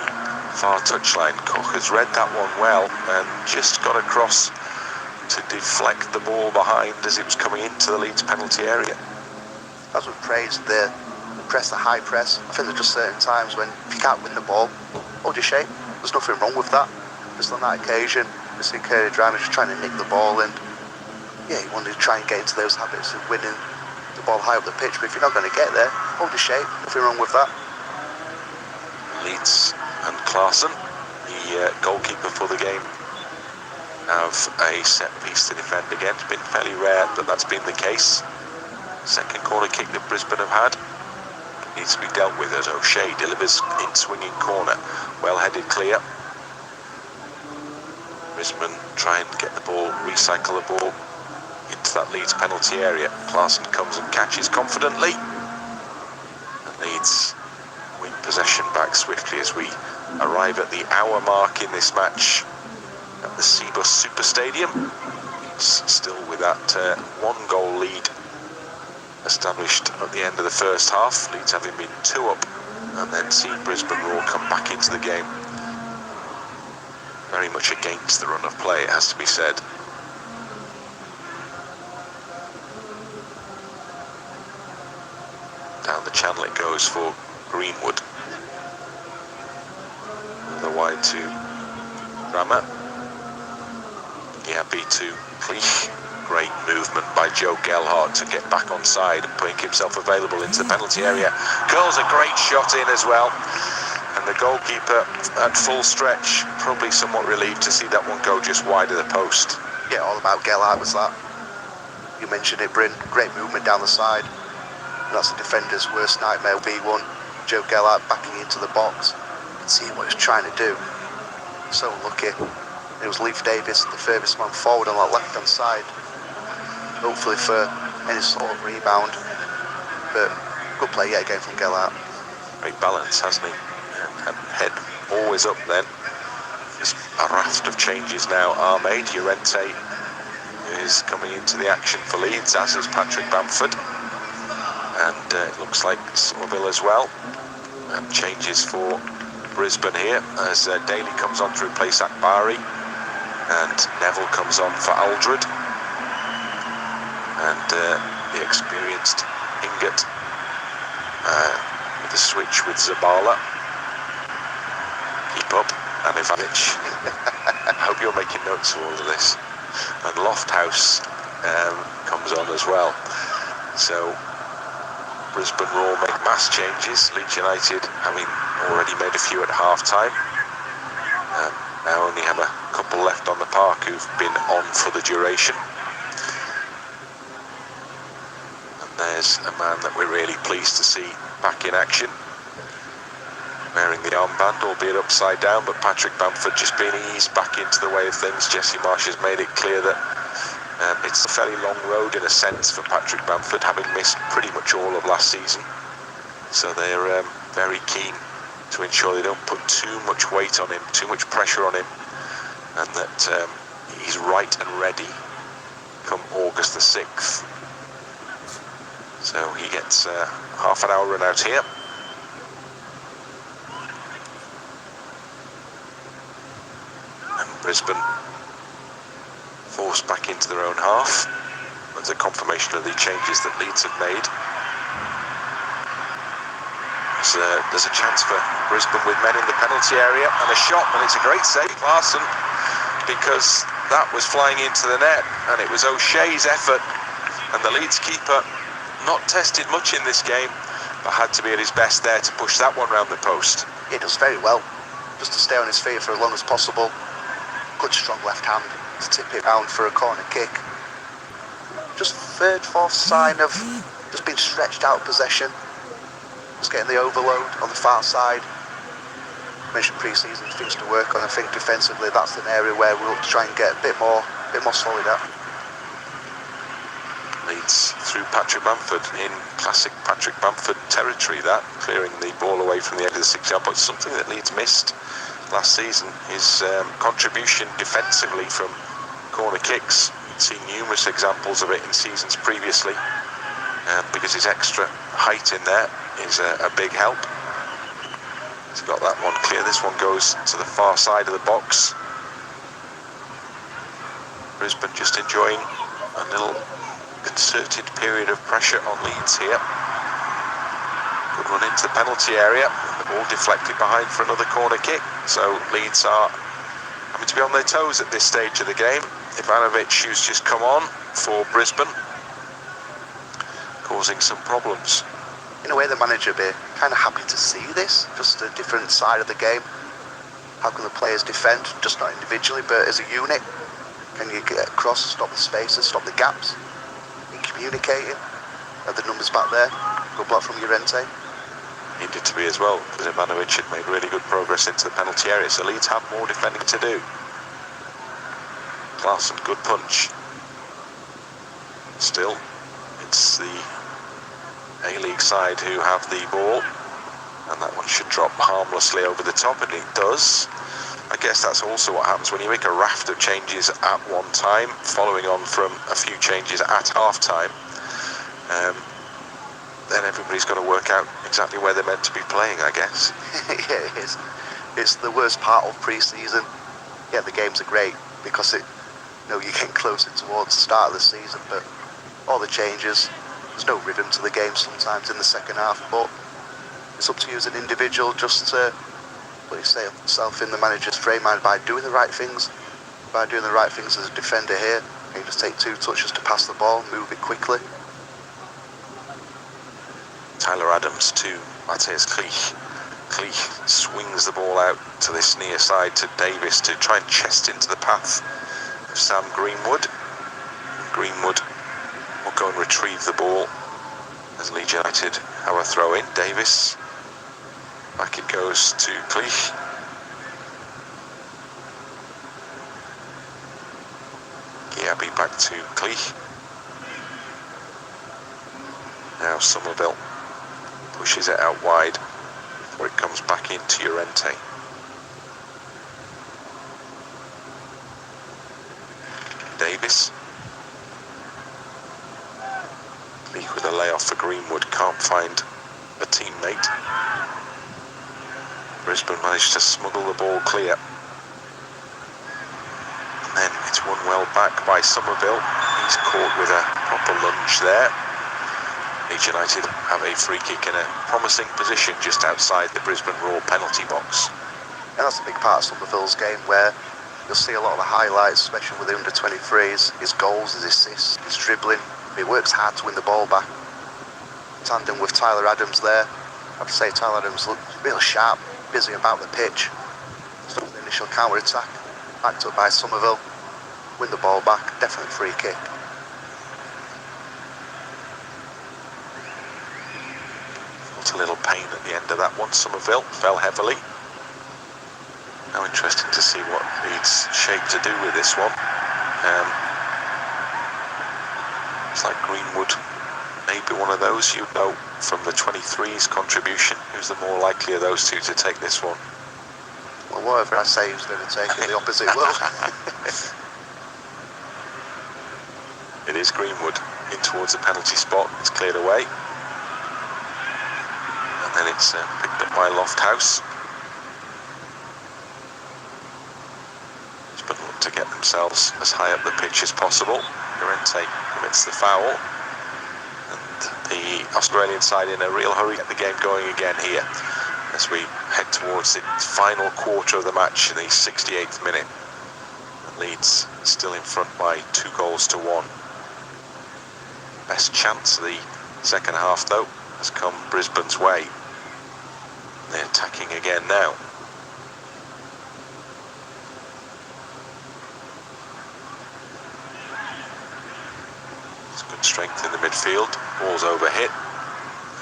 far touchline. Koch has read that one well and just got across to deflect the ball behind as it was coming into the Leeds penalty area. As we've praised the press, the high press, I think there's just certain times when if you can't win the ball, hold your shape. There's nothing wrong with that. Just on that occasion, we see Cody Drama just trying to nick the ball, and yeah, he wanted to try and get into those habits of winning the ball high up the pitch, but if you're not going to get there, hold your shape. Nothing wrong with that. Leeds and Clarkson, the goalkeeper for the game, have a set piece to defend again. It's been fairly rare that that's been the case. Second corner kick that Brisbane have had needs to be dealt with as O'Shea delivers in swinging corner. Well headed clear. Brisbane try and get the ball, recycle the ball into that Leeds penalty area. Clarkson comes and catches confidently, and Leeds win possession back swiftly as we arrive at the hour mark in this match at the Cbus Super Stadium. Leeds still with that 1-goal lead established at the end of the first half. Leeds having been 2 up and then seen Brisbane Roar come back into the game. Very much against the run of play, it has to be said. Down the channel it goes for Greenwood. The wide to Rama. Yeah, B2 Cleach. Great movement by Joe Gelhardt to get back on side and putting himself available into the penalty area. Curls a great shot in as well. And the goalkeeper at full stretch, probably somewhat relieved to see that one go just wide of the post. Yeah, all about Gelhardt was that. You mentioned it, Bryn. Great movement down the side. And that's the defender's worst nightmare, B1. Joe Gellart backing into the box. You can see what he was trying to do. So unlucky. It was Leif Davis, the furthest man forward on that left-hand side. Hopefully for any sort of rebound. But good play yet again from Gellart. Great balance, hasn't he? Head always up then. Just a raft of changes now are made. Llorente is coming into the action for Leeds, as is Patrick Bamford. And it looks like Somerville as well. Changes for Brisbane here as Daly comes on to replace Akbari. And Neville comes on for Aldred. And the experienced Ingot with the switch with Zabala. Keep up, Anivavic. I hope you're making notes of all of this. And Lofthouse comes on as well. So Brisbane Roar make mass changes. Leeds United having already made a few at half-time. Now only have a couple left on the park who've been on for the duration. And there's a man that we're really pleased to see back in action. Wearing the armband, albeit upside down, but Patrick Bamford just being eased back into the way of things. Jesse Marsh has made it clear that it's a fairly long road in a sense for Patrick Bamford, having missed pretty much all of last season. So they're very keen to ensure they don't put too much weight on him, too much pressure on him, and that he's right and ready come August the 6th. So he gets half an hour run out here. Brisbane forced back into their own half. That's a confirmation of the changes that Leeds have made. There's a chance for Brisbane with men in the penalty area and a shot, and it's a great save, Larson, because that was flying into the net, and it was O'Shea's effort, and the Leeds keeper not tested much in this game, but had to be at his best there to push that one round the post. He does very well, just to stay on his feet for as long as possible. Good strong left hand to tip it round for a corner kick. Just third, fourth sign of just being stretched out of possession. Just getting the overload on the far side. I mentioned pre-season things to work on. I think defensively that's an area where we'll try and get a bit more solid at. Leeds through Patrick Bamford in classic Patrick Bamford territory, that clearing the ball away from the edge of the 6-yard box. Something that Leeds missed last season, his contribution defensively from corner kicks. We've seen numerous examples of it in seasons previously, because his extra height in there is a big help. He's got that one clear. This one goes to the far side of the box. Brisbane just enjoying a little concerted period of pressure on Leeds here. Good run into the penalty area. The ball deflected behind for another corner kick. So Leeds are having to be on their toes at this stage of the game. Ivanovic, who's just come on for Brisbane, causing some problems. In a way, the manager will be kind of happy to see this, just a different side of the game. How can the players defend, just not individually, but as a unit? Can you get across, stop the spaces, stop the gaps? In communicating? Are the numbers back there? Good block from Llorente. Needed to be as well, because Ivanovic had made really good progress into the penalty area, so Leeds have more defending to do. Clarkson, good punch. Still, it's the A-League side who have the ball, and that one should drop harmlessly over the top, and it does. I guess that's also what happens when you make a raft of changes at one time, following on from a few changes at half-time. Then everybody's got to work out exactly where they're meant to be playing, I guess. Yeah, it is. It's the worst part of pre-season. Yeah, the games are great because you're getting closer towards the start of the season, but all the changes, there's no rhythm to the game sometimes in the second half, but it's up to you as an individual just to put yourself in the manager's frame mind by doing the right things. By doing the right things as a defender here, you just take 2 touches to pass the ball, move it quickly. Tyler Adams to Matthias Cleach. Cleach swings the ball out to this near side to Davis to try and chest into the path of Sam Greenwood. Greenwood will go and retrieve the ball as Leeds United have a throw in. Davis Back it goes to Cleich. Giabi back to Cleich. Now Somerville pushes it out wide before it comes back into Llorente. Davis. Cleich with a layoff for Greenwood, can't find a teammate. Brisbane managed to smuggle the ball clear. And then it's won well back by Somerville. He's caught with a proper lunge there. Leeds United have a free kick in a promising position just outside the Brisbane Roar penalty box. And that's a big part of Somerville's game, where you'll see a lot of the highlights, especially with the under-23s, his goals, his assists, his dribbling. He works hard to win the ball back. Tandem with Tyler Adams there. I have to say Tyler Adams looked real sharp, busy about the pitch. So the initial counter-attack, backed up by Somerville. Win the ball back, definite free kick. Felt a little pain at the end of that one. Somerville fell heavily. Now interesting to see what Leeds shape to do with this one. It's like Greenwood, maybe one of those, you know, from the 23's contribution. Who's the more likely of those two to take this one? Well, whatever I say, who's going to take it, the opposite will. It is Greenwood in towards the penalty spot. It's cleared away. And then it's picked up by Lofthouse. But look to get themselves as high up the pitch as possible. Llorente commits the foul. And the Australian side in a real hurry to get the game going again here as we head towards the final quarter of the match in the 68th minute. And Leeds still in front by 2-1. Best chance of the second half, though, has come Brisbane's way. They're attacking again now. It's good strength in the midfield. Ball's overhit.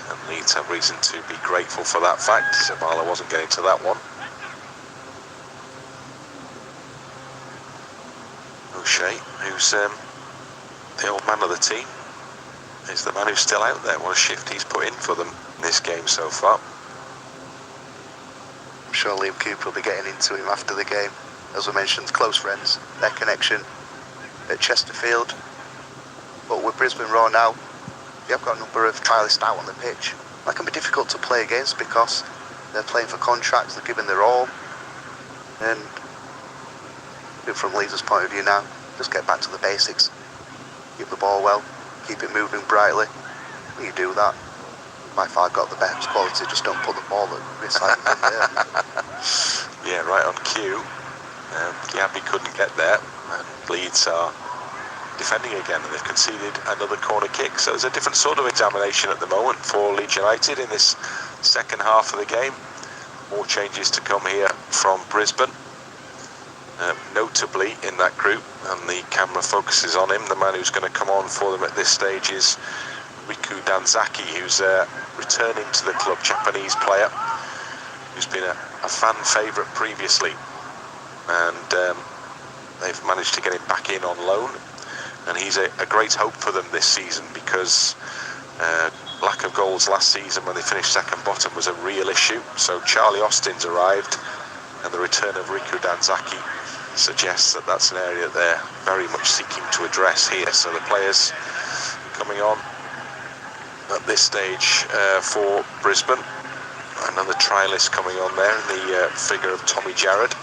And Leeds have reason to be grateful for that fact. Zabala wasn't getting to that one. O'Shea, who's the old man of the team, is the man who's still out there. What a shift he's put in for them in this game so far. I'm sure Liam Cooper will be getting into him after the game. As I mentioned, close friends, their connection at Chesterfield. But with Brisbane Roar now, you have got a number of trialists out on the pitch. That can be difficult to play against because they're playing for contracts, they're giving their all. And from Leeds' point of view now, just get back to the basics. Keep the ball well, keep it moving brightly. When you do that, by far got the best quality, just don't put the ball at risk like you did there. Yeah, right on cue. Giabi couldn't get there, and Leeds are defending again, and they've conceded another corner kick. So there's a different sort of examination at the moment for Leeds United in this second half of the game. More changes to come here from Brisbane. Notably in that group, and the camera focuses on him, the man who's going to come on for them at this stage is Riku Danzaki, who's returning to the club, Japanese player, who's been a fan favourite previously, and they've managed to get him back in on loan, and he's a great hope for them this season because lack of goals last season when they finished second bottom was a real issue. So Charlie Austin's arrived, and the return of Riku Danzaki suggests that that's an area they're very much seeking to address here. So the players coming on at this stage for Brisbane. Another trialist coming on there in the figure of Tommy Jarrett.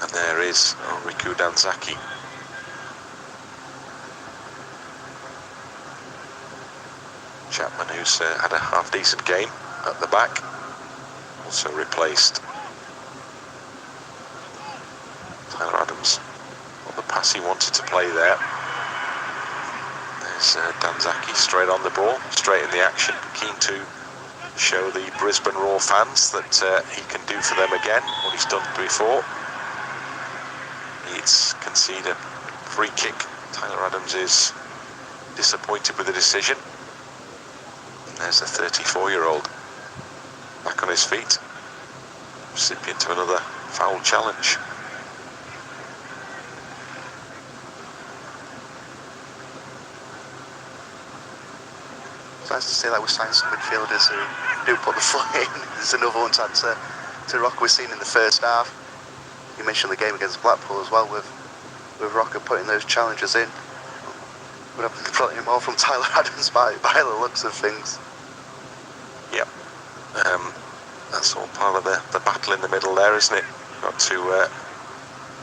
And there is Riku Danzaki. Chapman, who's had a half-decent game at the back, also replaced Tyler Adams on the pass he wanted to play there. There's Danzaki straight on the ball, straight in the action, keen to show the Brisbane Roar fans that he can do for them again what he's done before. Leeds concede a free kick. Tyler Adams is disappointed with the decision. There's a 34-year-old back on his feet, recipient to another foul challenge. It's nice to see that we're signing some midfielders who do put the foot in. There's another one to add to Rocker we've seen in the first half. You mentioned the game against Blackpool as well, with Rocker putting those challenges in. We're having plenty more from Tyler Adams by the looks of things. Yep. That's all part of the battle in the middle there, isn't it? Got to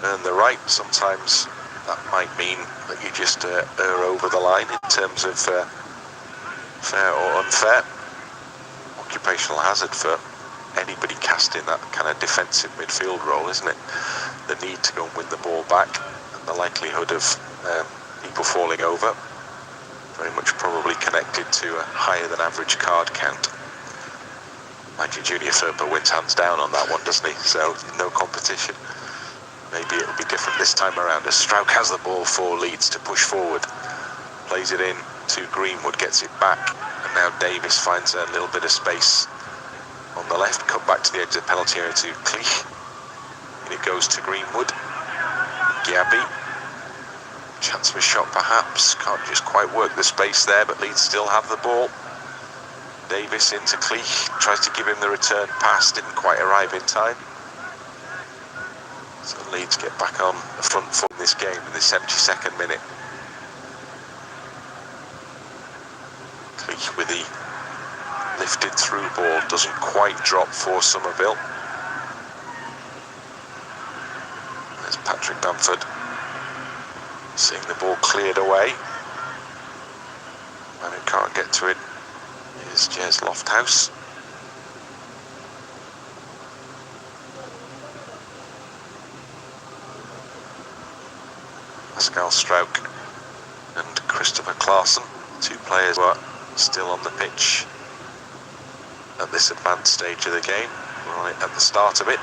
earn the right. Sometimes that might mean that you just err over the line in terms of fair or unfair. Occupational hazard for anybody casting that kind of defensive midfield role, isn't it? The need to go and win the ball back, and the likelihood of people falling over, very much probably connected to a higher than average card count. Mind you, Junior Ferber wins hands down on that one, doesn't he? So no competition. Maybe it'll be different this time around, as Strauch has the ball for Leeds to push forward, plays it in to Greenwood, gets it back, and now Davis finds a little bit of space on the left, cut back to the edge of the penalty area to Cleach, and it goes to Greenwood. Gabby, chance of a shot perhaps, can't just quite work the space there, but Leeds still have the ball. Davis into Cleach, tries to give him the return pass, didn't quite arrive in time. So Leeds get back on the front foot in this game in the 72nd minute. Cleach with the lifted through ball, doesn't quite drop for Somerville. There's Patrick Bamford seeing the ball cleared away. And who can't get to it is Jez Lofthouse. Pascal Strauch and Christopher Clarkson, two players who are still on the pitch at this advanced stage of the game, right at the start of it.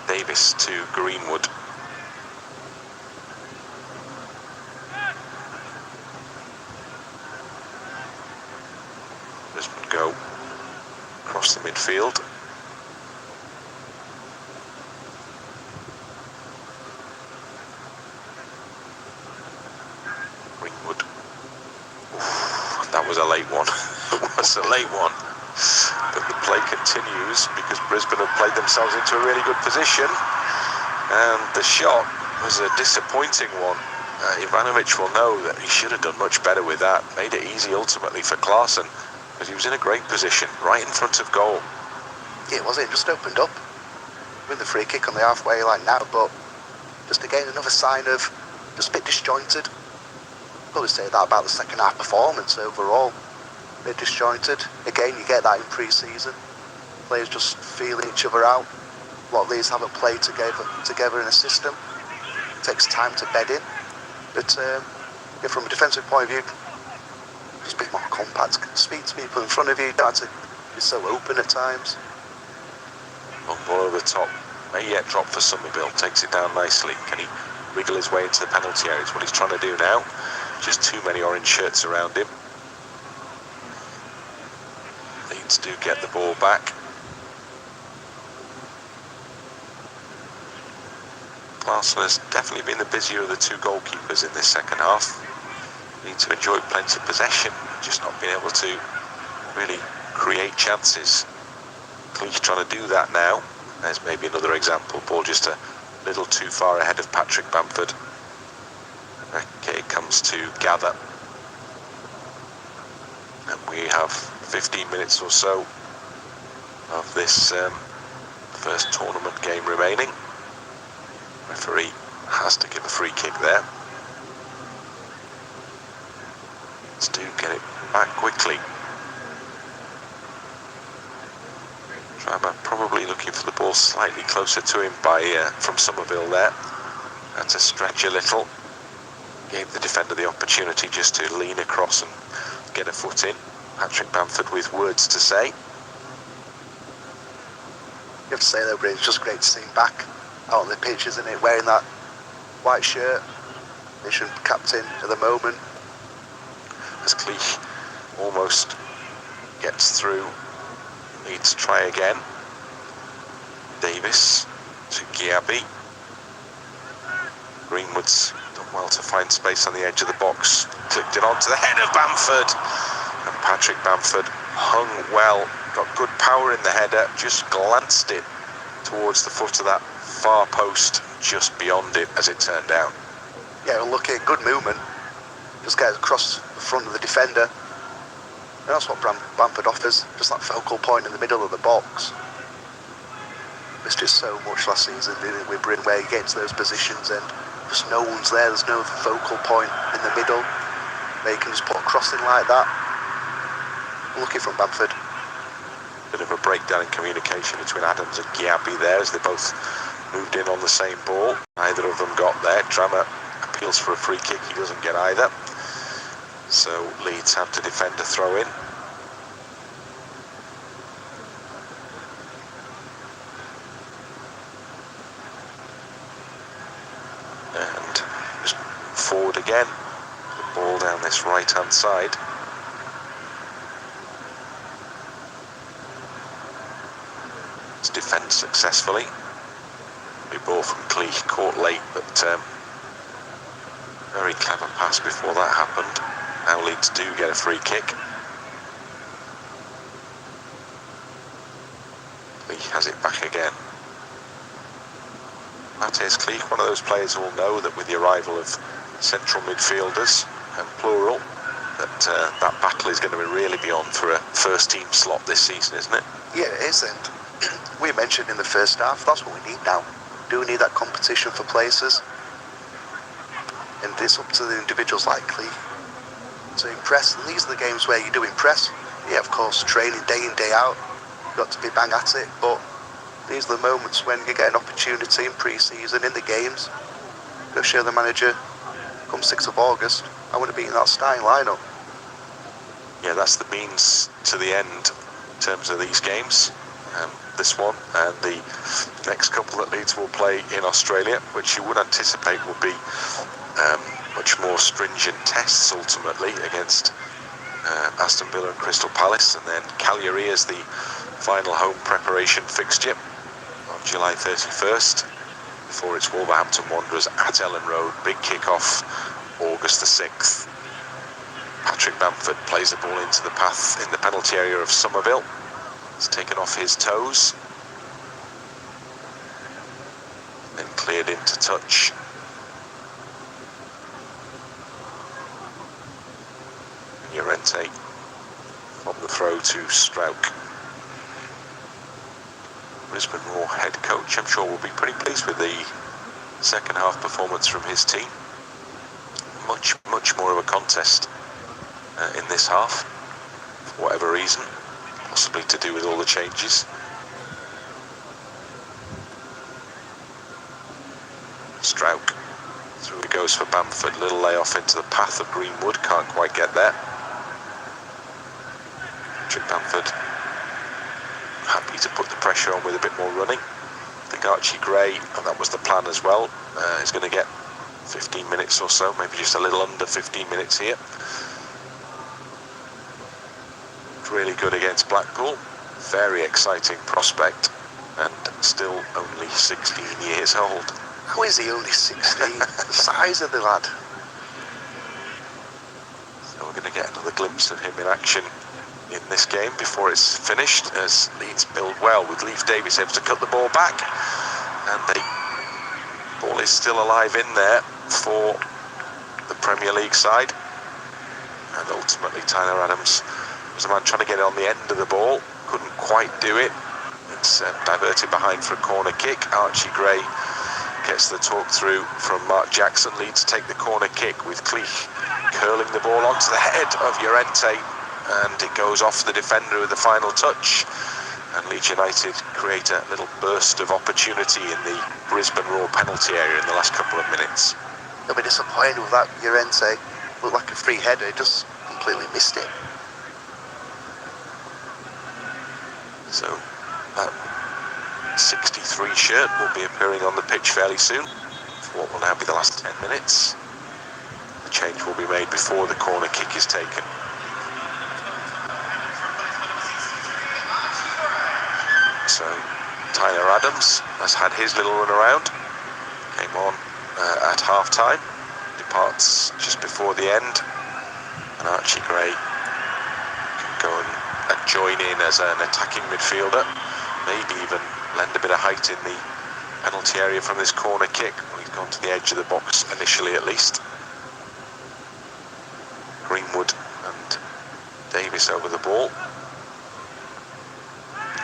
Davis to Greenwood. Brisbane go across the midfield. Greenwood. Oof, that was a late one. It was a late one. But the play continues because Brisbane have played themselves into a really good position. And the shot was a disappointing one. Ivanovic will know that he should have done much better with that. Made it easy ultimately for Clarkson, because he was in a great position, right in front of goal. Yeah, it was. It just opened up with the free kick on the halfway line now, but just again another sign of just a bit disjointed. Probably say that about the second half performance overall. A bit disjointed. Again, you get that in pre-season. Players just feeling each other out. A lot of these haven't played together in a system. It takes time to bed in. But yeah, from a defensive point of view, just a bit more compact. Speak to people in front of you. You don't have to be so open at times. Long ball over the top. May yet drop for Somerville. Takes it down nicely. Can he wriggle his way into the penalty area? It's what he's trying to do now. Just too many orange shirts around him. Leeds do get the ball back. Clarkson has definitely been the busier of the two goalkeepers in this second half. Need to enjoy plenty of possession, just not being able to really create chances. Cleach trying to do that now. There's maybe another example. Ball just a little too far ahead of Patrick Bamford. Okay, it comes to Gather. And we have 15 minutes or so of this first tournament game remaining. Referee has to give a free kick there. Let's do get it back quickly. Drama probably looking for the ball slightly closer to him from Somerville there. Had to stretch a little. Gave the defender the opportunity just to lean across and get a foot in. Patrick Bamford with words to say. You have to say though, Bryn, it's just great to see him back out on the pitch, isn't it? Wearing that white shirt. Nation captain at the moment. As Cleach almost gets through. Needs to try again. Davis to Giabi. Greenwood's done well to find space on the edge of the box. Clipped it onto the head of Bamford. And Patrick Bamford hung well. Got good power in the header. Just glanced it towards the foot of that far post. Just beyond it, as it turned out. Yeah, look at good movement. Just get across the front of the defender. And that's what Bamford offers. Just that focal point in the middle of the box. Missed it so much last season, didn't it, with Bryn, where you get into those positions and just no one's there. There's no focal point in the middle where you can just put a cross in like that. Lucky from Bamford. Bit of a breakdown in communication between Adams and Giabi there as they both moved in on the same ball. Neither of them got there. Drama appeals for a free kick. He doesn't get either. So Leeds have to defend a throw in. And just forward again. The ball down this right hand side. It's defended successfully. The ball from Cleach caught late, but very clever pass before that happened. Now Leeds do get a free kick. Cleach has it back again. Matthias Cleach, one of those players who will know that with the arrival of central midfielders, and plural, that battle is going to really be on for a first team slot this season, isn't it? Yeah, it is, and we mentioned in the first half, that's what we need now. Do we need that competition for places? And it's up to the individuals like Cleach to impress. And these are the games where you do impress. Yeah, of course, training day in, day out, you've got to be bang at it, but these are the moments when you get an opportunity in pre-season, in the games, go show the manager, come 6th of August, I want to be in that starting lineup. Yeah, that's the means to the end in terms of these games. This one and the next couple that Leeds will play in Australia, which you would anticipate will be much more stringent tests ultimately against Aston Villa and Crystal Palace, and then Cagliari is the final home preparation fixture on July 31st before it's Wolverhampton Wanderers at Ellen Road. Big kick-off August the 6th. Patrick Bamford plays the ball into the path in the penalty area of Somerville. It's taken off his toes, then cleared into touch. Llorente from the throw to Strauch. Brisbane Roar head coach, I'm sure, will be pretty pleased with the second half performance from his team. Much more of a contest in this half, for whatever reason. Possibly to do with all the changes. Strauch. Through he goes for Bamford. Little layoff into the path of Greenwood. Can't quite get there. Patrick Bamford happy to put the pressure on with a bit more running. I think Archie Gray, and that was the plan as well, is going to get 15 minutes or so, maybe just a little under 15 minutes here. Really good against Blackpool, very exciting prospect, and still only 16 years old. How is he only 16? The size of the lad. So we're going to get another glimpse of him in action in this game before it's finished, as Leeds build well with Leif Davis able to cut the ball back, and the ball is still alive in there for the Premier League side, and ultimately Tyler Adams was a man trying to get it on the end of the ball, couldn't quite do it. It's diverted behind for a corner kick. Archie Gray gets the talk through from Mark Jackson. Leeds take the corner kick with Cleach curling the ball onto the head of Llorente, and it goes off the defender with the final touch, and Leeds United create a little burst of opportunity in the Brisbane Roar penalty area in the last couple of minutes. They'll be disappointed with that. Llorente looked like a free header, he just completely missed it. So that 63 shirt will be appearing on the pitch fairly soon for what will now be the last 10 minutes. The change will be made before the corner kick is taken. So Tyler Adams has had his little run around. Came on at half-time. Departs just before the end. And Archie Gray can go and join in as an attacking midfielder. Maybe even lend a bit of height in the penalty area from this corner kick. Well, he's gone to the edge of the box initially at least. Greenwood and Davis over the ball.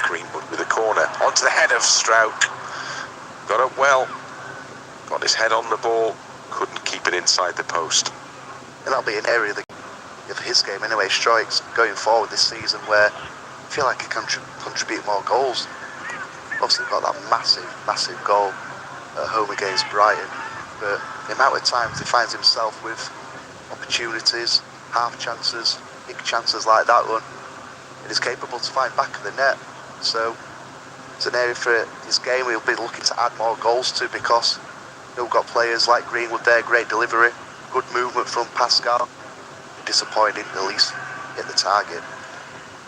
Greenwood with a corner. Onto the head of Strauch. Got up well. Got his head on the ball. Couldn't keep it inside the post. And that'll be an area of his game anyway, strikes going forward this season, where I feel like he can contribute more goals. Obviously got that massive goal at home against Brighton, but the amount of times he finds himself with opportunities, half chances, big chances like that one, and he's capable to find back of the net. So it's an area for his game he'll be looking to add more goals to, because you've got players like Greenwood there, great delivery, good movement from Pascal. Disappointing, at least hit the target.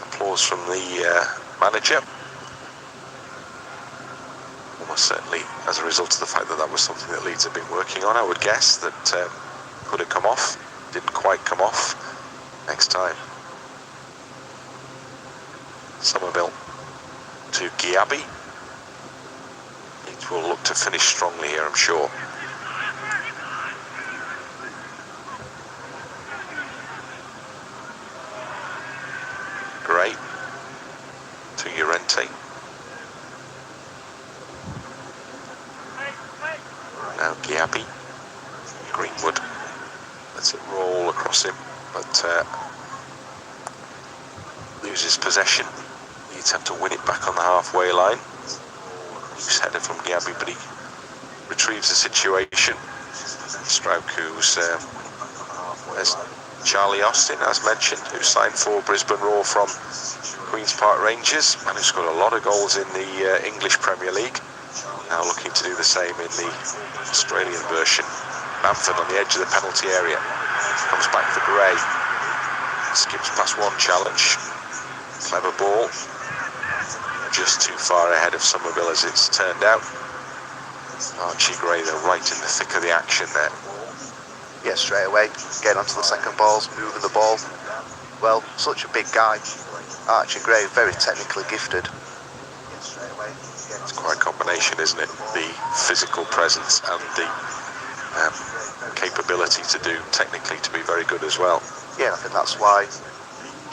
Applause from the manager. Almost certainly as a result of the fact that that was something that Leeds have been working on. I would guess that could have come off, didn't quite come off. Next time. Somerville to Giabi. Leeds will look to finish strongly here, I'm sure. Gray to Llorente. Now Giabi. Greenwood lets it roll across him, but loses possession. Leeds have to win it back on the halfway line. Loose header from Giabi, but he retrieves the situation. Strauch, who's there's Charlie Austin, as mentioned, who signed for Brisbane Roar from Queen's Park Rangers, and who scored a lot of goals in the English Premier League. Now looking to do the same in the Australian version. Bamford on the edge of the penalty area. Comes back for Gray. Skips past one challenge. Clever ball. Just too far ahead of Somerville as it's turned out. Archie Gray, though, right in the thick of the action there. Yeah, straight away, getting onto the second balls, moving the ball. Well, such a big guy. Archie Gray, very technically gifted. It's quite a combination, isn't it? The physical presence and the capability to do technically to be very good as well. Yeah, I think that's why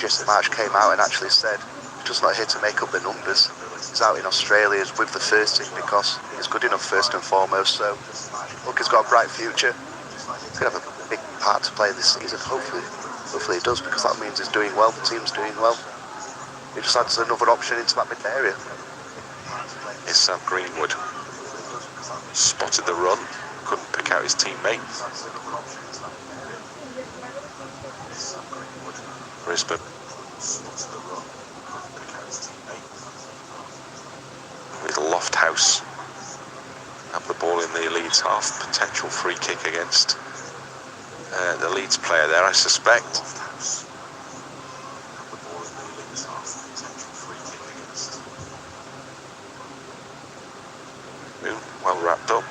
Jesse Marsh came out and actually said he's just not here to make up the numbers. He's out in Australia with the first team because he's good enough first and foremost. So, look, he's got a bright future. He's going to have a big part to play this season. Hopefully he does, because that means he's doing well, the team's doing well. He just adds another option into that mid area. Is Sam Greenwood. Spotted the run, couldn't pick out his teammate. Brisbane. With Lofthouse. Have the ball in the Leeds half. Potential free kick against the Leeds player there, I suspect. Well wrapped up.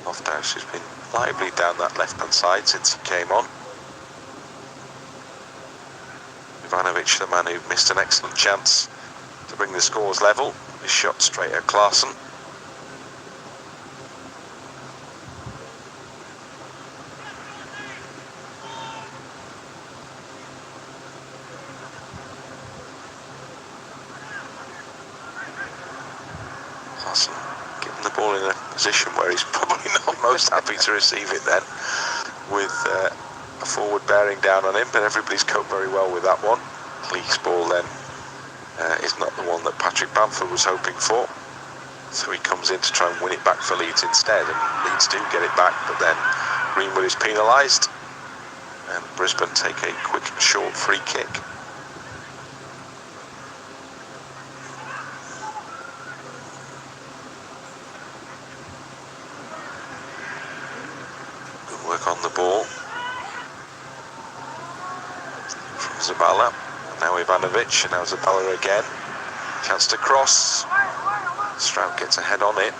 Lofthouse has been lively down that left-hand side since he came on. Ivanovic, the man who missed an excellent chance to bring the scores level. His shot straight at Clarkson. Clarkson getting the ball in a position where he's probably not most happy to receive it then, with a forward bearing down on him, but everybody's coped very well with that one. Cleek's ball then is not the one that Patrick Bamford was hoping for, so he comes in to try and win it back for Leeds instead, and Leeds do get it back, but then Greenwood is penalised and Brisbane take a quick short free kick. work on the ball. From Zabala, and now Ivanovic, and now Zabala again. Chance to cross. Strout gets ahead on it.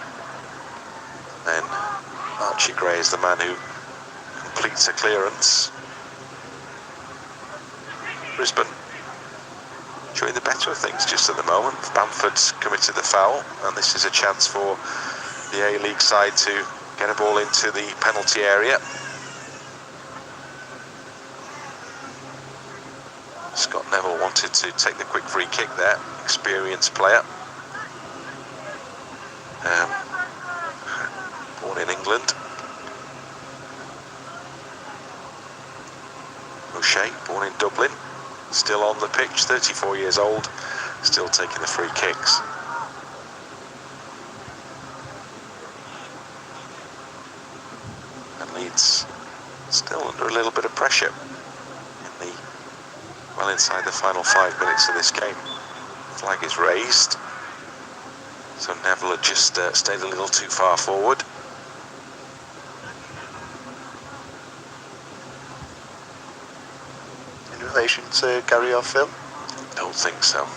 Then Archie Gray is the man who completes a clearance. Brisbane showing the better of things just at the moment. Bamford's committed the foul, and this is a chance for the A-League side to get a ball into the penalty area. Scott Neville wanted to take the quick free kick there, experienced player. Born in England. O'Shea, born in Dublin, still on the pitch, 34 years old, still taking the free kicks. And Leeds still under a little bit of pressure well inside the final 5 minutes of this game. Flag is raised, so Neville had just stayed a little too far forward. In relation to Gary or Phil? Don't think so.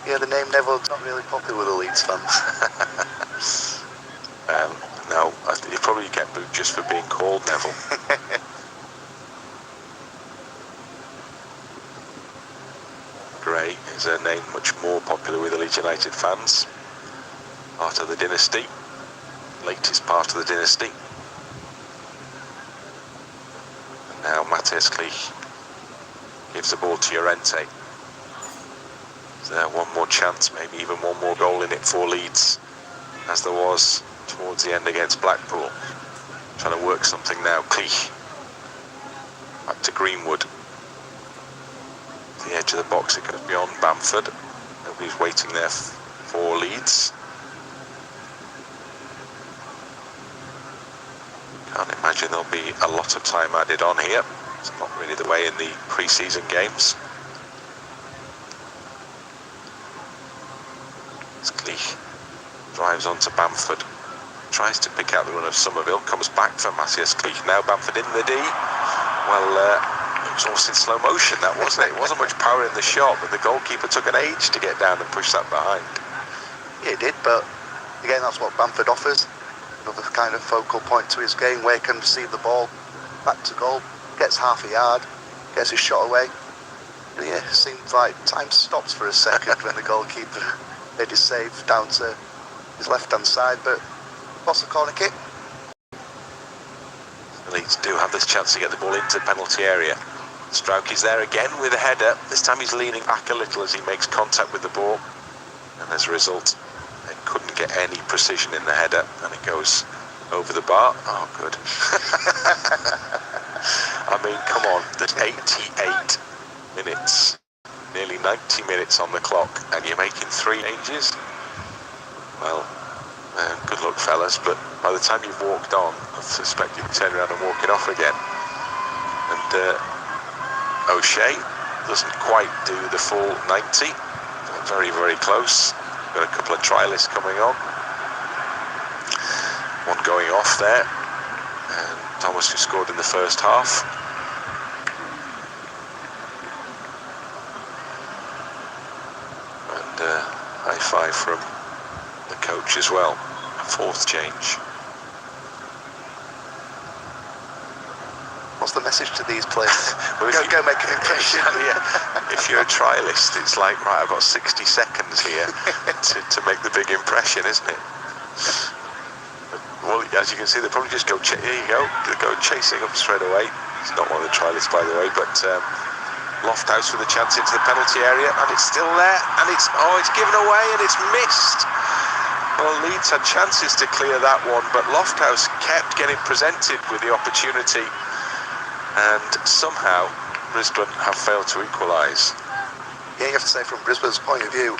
Yeah, the name Neville's not really popular with the Leeds fans. No, you probably get booed just for being called Neville. Gray is a name much more popular with the Leeds United fans. Part of the dynasty. Latest part of the dynasty. And now Matthias Clich gives the ball to Llorente. Is there one more chance, maybe even one more goal in it for Leeds, as there was towards the end against Blackpool. Trying to work something now. Clich. Back to Greenwood. The edge of the box, it goes beyond Bamford. Nobody's waiting there for Leeds. Can't imagine there'll be a lot of time added on here. It's not really the way in the pre-season games. Clich drives onto Bamford. Tries to pick out the run of Somerville. Comes back for Matthias Clich. Now Bamford in the D. Well, it was almost in slow motion, that wasn't it? It wasn't much power in the shot, but the goalkeeper took an age to get down and push that behind. Yeah, he did, but again, that's what Bamford offers. Another kind of focal point to his game where he can receive the ball back to goal, gets half a yard, gets his shot away. And yeah, it seems like time stops for a second when the goalkeeper made his save down to his left-hand side, but what's the corner kick? The Leeds do have this chance to get the ball into the penalty area. Strauch is there again with a header. This time he's leaning back a little as he makes contact with the ball. And as a result, they couldn't get any precision in the header, and it goes over the bar. Oh, good. I mean, come on, there's 88 minutes, nearly 90 minutes on the clock, and you're making 3 changes? Well, good luck, fellas, but by the time you've walked on, I suspect you'll turn around and walk it off again. And O'Shea doesn't quite do the full 90. Very, very close. Got a couple of trialists coming on. One going off there. And Thomas, who scored in the first half. And high five from the coach as well. 4th change. What's the message to these players? Well, go make an impression. Yeah. If you're a trialist, it's like, right, I've got 60 seconds here to make the big impression, isn't it? Well, as you can see, they probably just go, here you go, they go chasing up straight away. It's not one of the trialists, by the way, but Lofthouse with a chance into the penalty area, and it's still there, and it's given away, and it's missed. Well, Leeds had chances to clear that one, but Lofthouse kept getting presented with the opportunity, and somehow Brisbane have failed to equalise. Yeah, you have to say from Brisbane's point of view,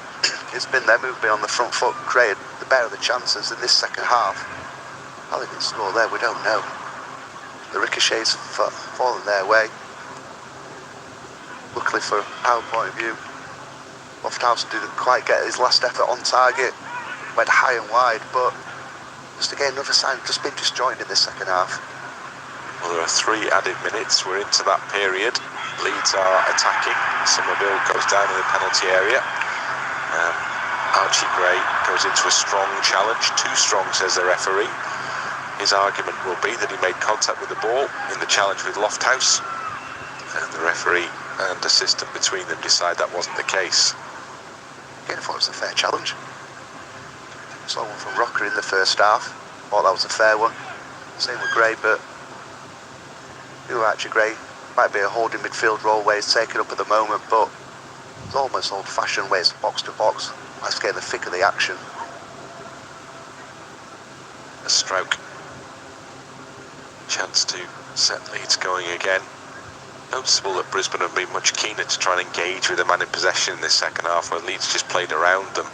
it's been them who've been on the front foot, created the better the chances in this second half. How they didn't score there, we don't know. The ricochets fallen their way. Luckily for our point of view, Lofthouse didn't quite get his last effort on target. Went high and wide, but just again another sign, just been disjointed in this second half. Well, there are 3 added minutes. We're into that period. Leeds are attacking. Somerville goes down in the penalty area. Archie Gray goes into a strong challenge. Too strong, says the referee. His argument will be that he made contact with the ball in the challenge with Lofthouse. And the referee and assistant between them decide that wasn't the case. Again, I thought it was a fair challenge. Saw one from Rocker in the first half. Thought that was a fair one. Same with Gray, but Archie Gray might be a holding midfield role where he's taken up at the moment, but it's almost old-fashioned where it's box to box. Let's get in the thick of the action. A stroke. Chance to set Leeds going again. Noticeable that Brisbane have been much keener to try and engage with the man in possession in this second half, where Leeds just played around them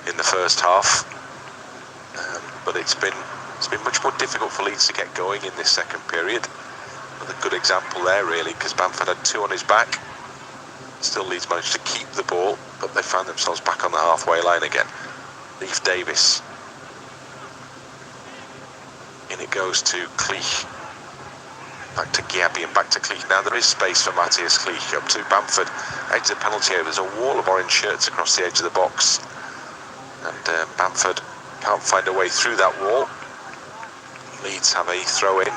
in the first half. But it's been much more difficult for Leeds to get going in this second period. A good example there, really, because Bamford had 2 on his back. Still, Leeds managed to keep the ball, but they found themselves back on the halfway line again. Leif Davis. In it goes to Cleach. Back to Gabby and back to Cleach. Now there is space for Matthias Cleach up to Bamford. Edge of the penalty area. There's a wall of orange shirts across the edge of the box. And Bamford can't find a way through that wall. Leeds have a throw in.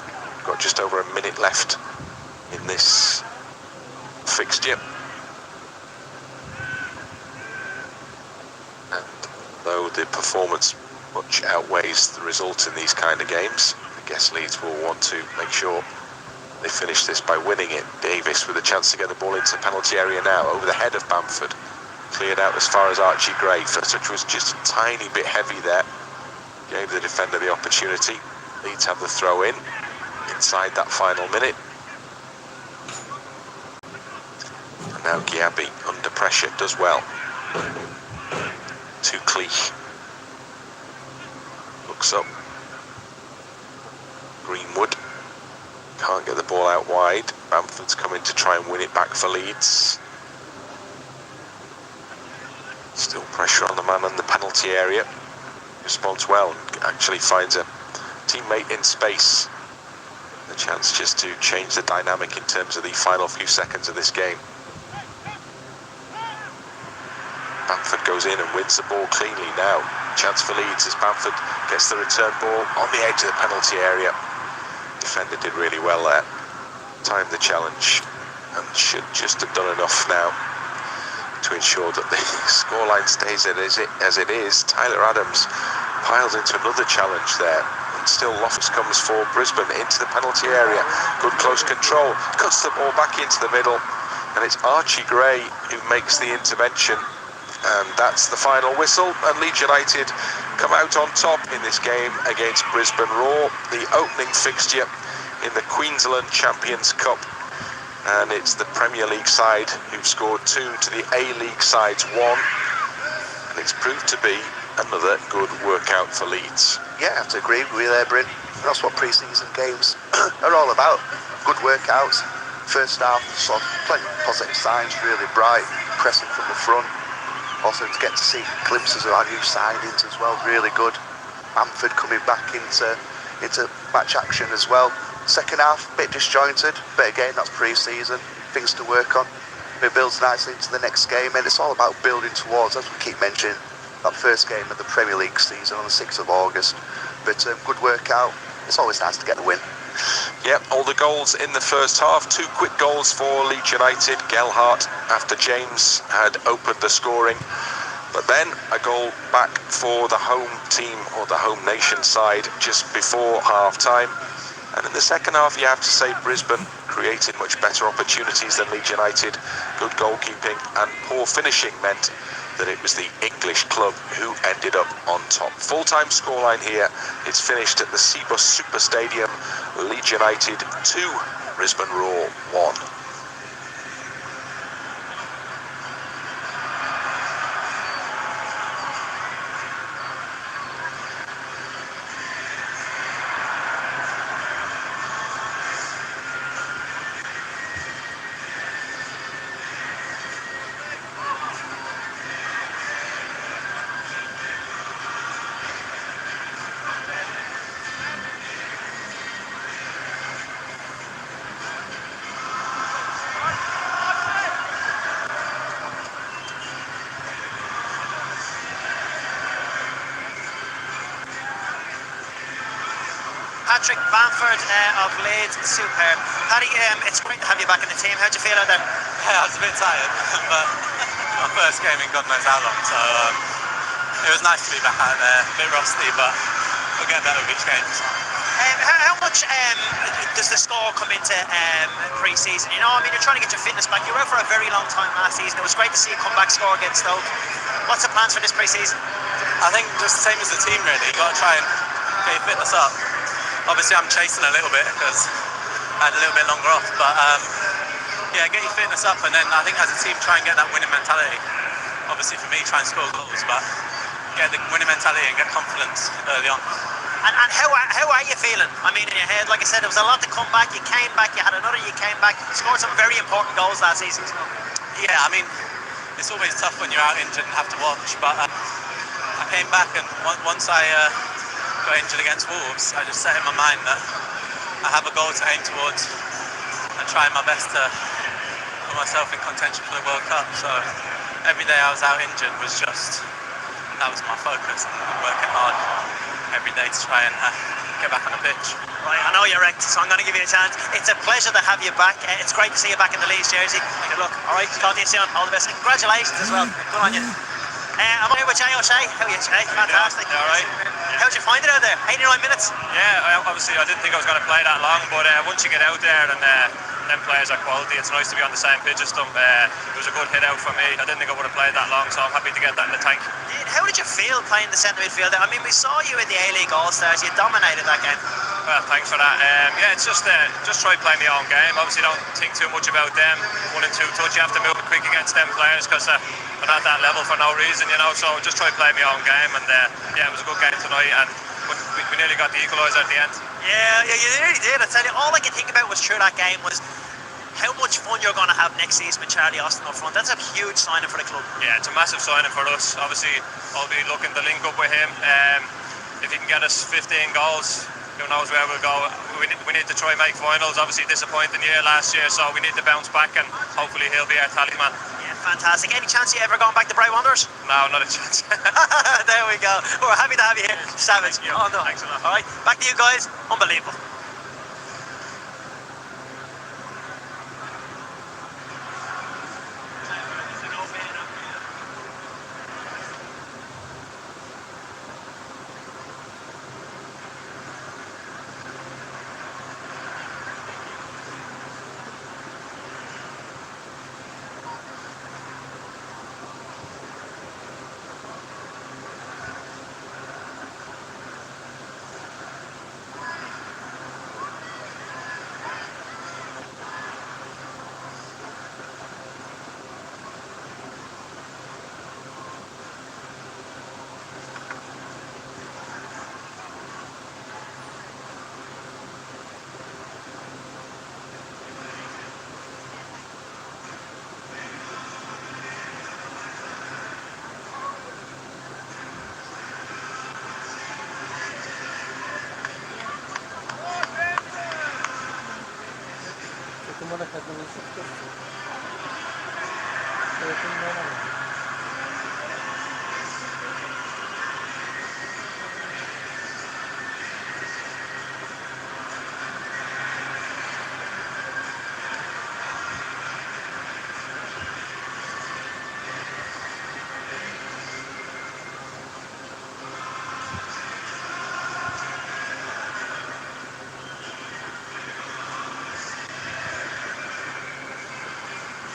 Got just over a minute left in this fixture. And though the performance much outweighs the result in these kind of games, I guess Leeds will want to make sure they finish this by winning it. Davis with a chance to get the ball into the penalty area now, over the head of Bamford. Cleared out as far as Archie Gray. First touch was just a tiny bit heavy there. Gave the defender the opportunity. Leeds have the throw in inside that final minute. And now Gabby under pressure does well. To Cleach. Looks up. Greenwood. Can't get the ball out wide. Bamford's coming to try and win it back for Leeds. Still pressure on the man in the penalty area. Responds well and actually finds a teammate in space. A chance just to change the dynamic in terms of the final few seconds of this game. Bamford goes in and wins the ball cleanly now. Chance for Leeds as Bamford gets the return ball on the edge of the penalty area. Defender did really well there. Timed the challenge and should just have done enough now to ensure that the scoreline stays as it is. Tyler Adams piles into another challenge there. And still Loftus comes for Brisbane into the penalty area. Good close control. Cuts the ball back into the middle. And it's Archie Gray who makes the intervention. And that's the final whistle. And Leeds United come out on top in this game against Brisbane Roar. The opening fixture in the Queensland Champions Cup. And it's the Premier League side who've scored 2 to the A-League side's 1. And it's proved to be another good workout for Leeds. Yeah, I have to agree with you there, Bryn. That's what pre-season games are all about. Good workouts. First half, sort of plenty of positive signs, really bright, pressing from the front. Also to get to see glimpses of our new signings as well, really good. Bamford coming back into match action as well. Second half, a bit disjointed, but again, that's pre-season, things to work on. It builds nicely into the next game, and it's all about building towards, as we keep mentioning, that first game of the Premier League season on the 6th of August. But good workout. It's always nice to get the win. Yep, all the goals in the first half. 2 quick goals for Leeds United. Gelhardt after James had opened the scoring. But then a goal back for the home team, or the home nation side, just before half-time. And in the second half, you have to say Brisbane created much better opportunities than Leeds United. Good goalkeeping and poor finishing meant that it was the English club who ended up on top. Full-time scoreline here. It's finished at the Seabus Super Stadium. Leeds United 2, Brisbane Roar 1. Patrick Bamford of Leeds, superb. Paddy, it's great to have you back in the team. How'd you feel out there? Yeah, I was a bit tired, but my first game in God knows how long, so it was nice to be back out there. A bit rusty, but we'll get better with each game. How much does the score come into pre-season? You know, I mean, you're trying to get your fitness back. You were out for a very long time last season. It was great to see you come back, score against Stoke. What's the plans for this pre-season? I think just the same as the team, really. You've got to try and get your fitness up. Obviously, I'm chasing a little bit because I had a little bit longer off, but yeah, get your fitness up, and then I think as a team, try and get that winning mentality. Obviously, for me, try and score goals, but get the winning mentality and get confidence early on. And how are you feeling? I mean, in your head, like I said, there was a lot to come back. You came back, you had another, you came back, you scored some very important goals last season. Yeah, I mean, it's always tough when you're out injured and have to watch, but I came back, and once I got injured against Wolves, I just set in my mind that I have a goal to aim towards and trying my best to put myself in contention for the World Cup. So every day I was out injured was just, that was my focus. I'm working hard every day to try and get back on the pitch. Right, I know you're wrecked, so I'm going to give you a chance. It's a pleasure to have you back. It's great to see you back in the Leeds jersey. Good luck. All right, talk to you soon. All the best. And congratulations as well. Good on you. I'm here with Jay O'Shea. How are you, Jay? Fantastic. Yeah, all right. How'd you find it out there? 89 minutes? Yeah, obviously I didn't think I was going to play that long, but once you get out there and them players are quality, it's nice to be on the same pitch as them. It was a good hit out for me. I didn't think I would have played that long, so I'm happy to get that in the tank. How did you feel playing the centre midfielder? I mean, we saw you in the A-League All-Stars. You dominated that game. Well, thanks for that. Yeah, it's just try playing my own game. Obviously, don't think too much about them. 1 and 2 touch, you have to move quick against them players because they're at that level for no reason, you know. So just try playing my own game, and yeah, it was a good game tonight, and we nearly got the equaliser at the end. Yeah, you really did. I tell you, all I could think about was through that game was how much fun you're going to have next season with Charlie Austin up front. That's a huge signing for the club. Yeah, it's a massive signing for us. Obviously, I'll be looking to link up with him. If he can get us 15 goals, who knows where we'll go. We need to try and make finals. Obviously, disappointing year last year, so we need to bounce back, and hopefully he'll be our talisman. Yeah, fantastic. Any chance you ever going back to Bray Wanderers? No, not a chance. There we go. We're happy to have you here. Savage. Thank you. Oh, no. Thanks a lot. All right, back to you guys. Unbelievable.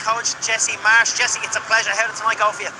Coach Jesse Marsh. Jesse, it's a pleasure. How did tonight go for you?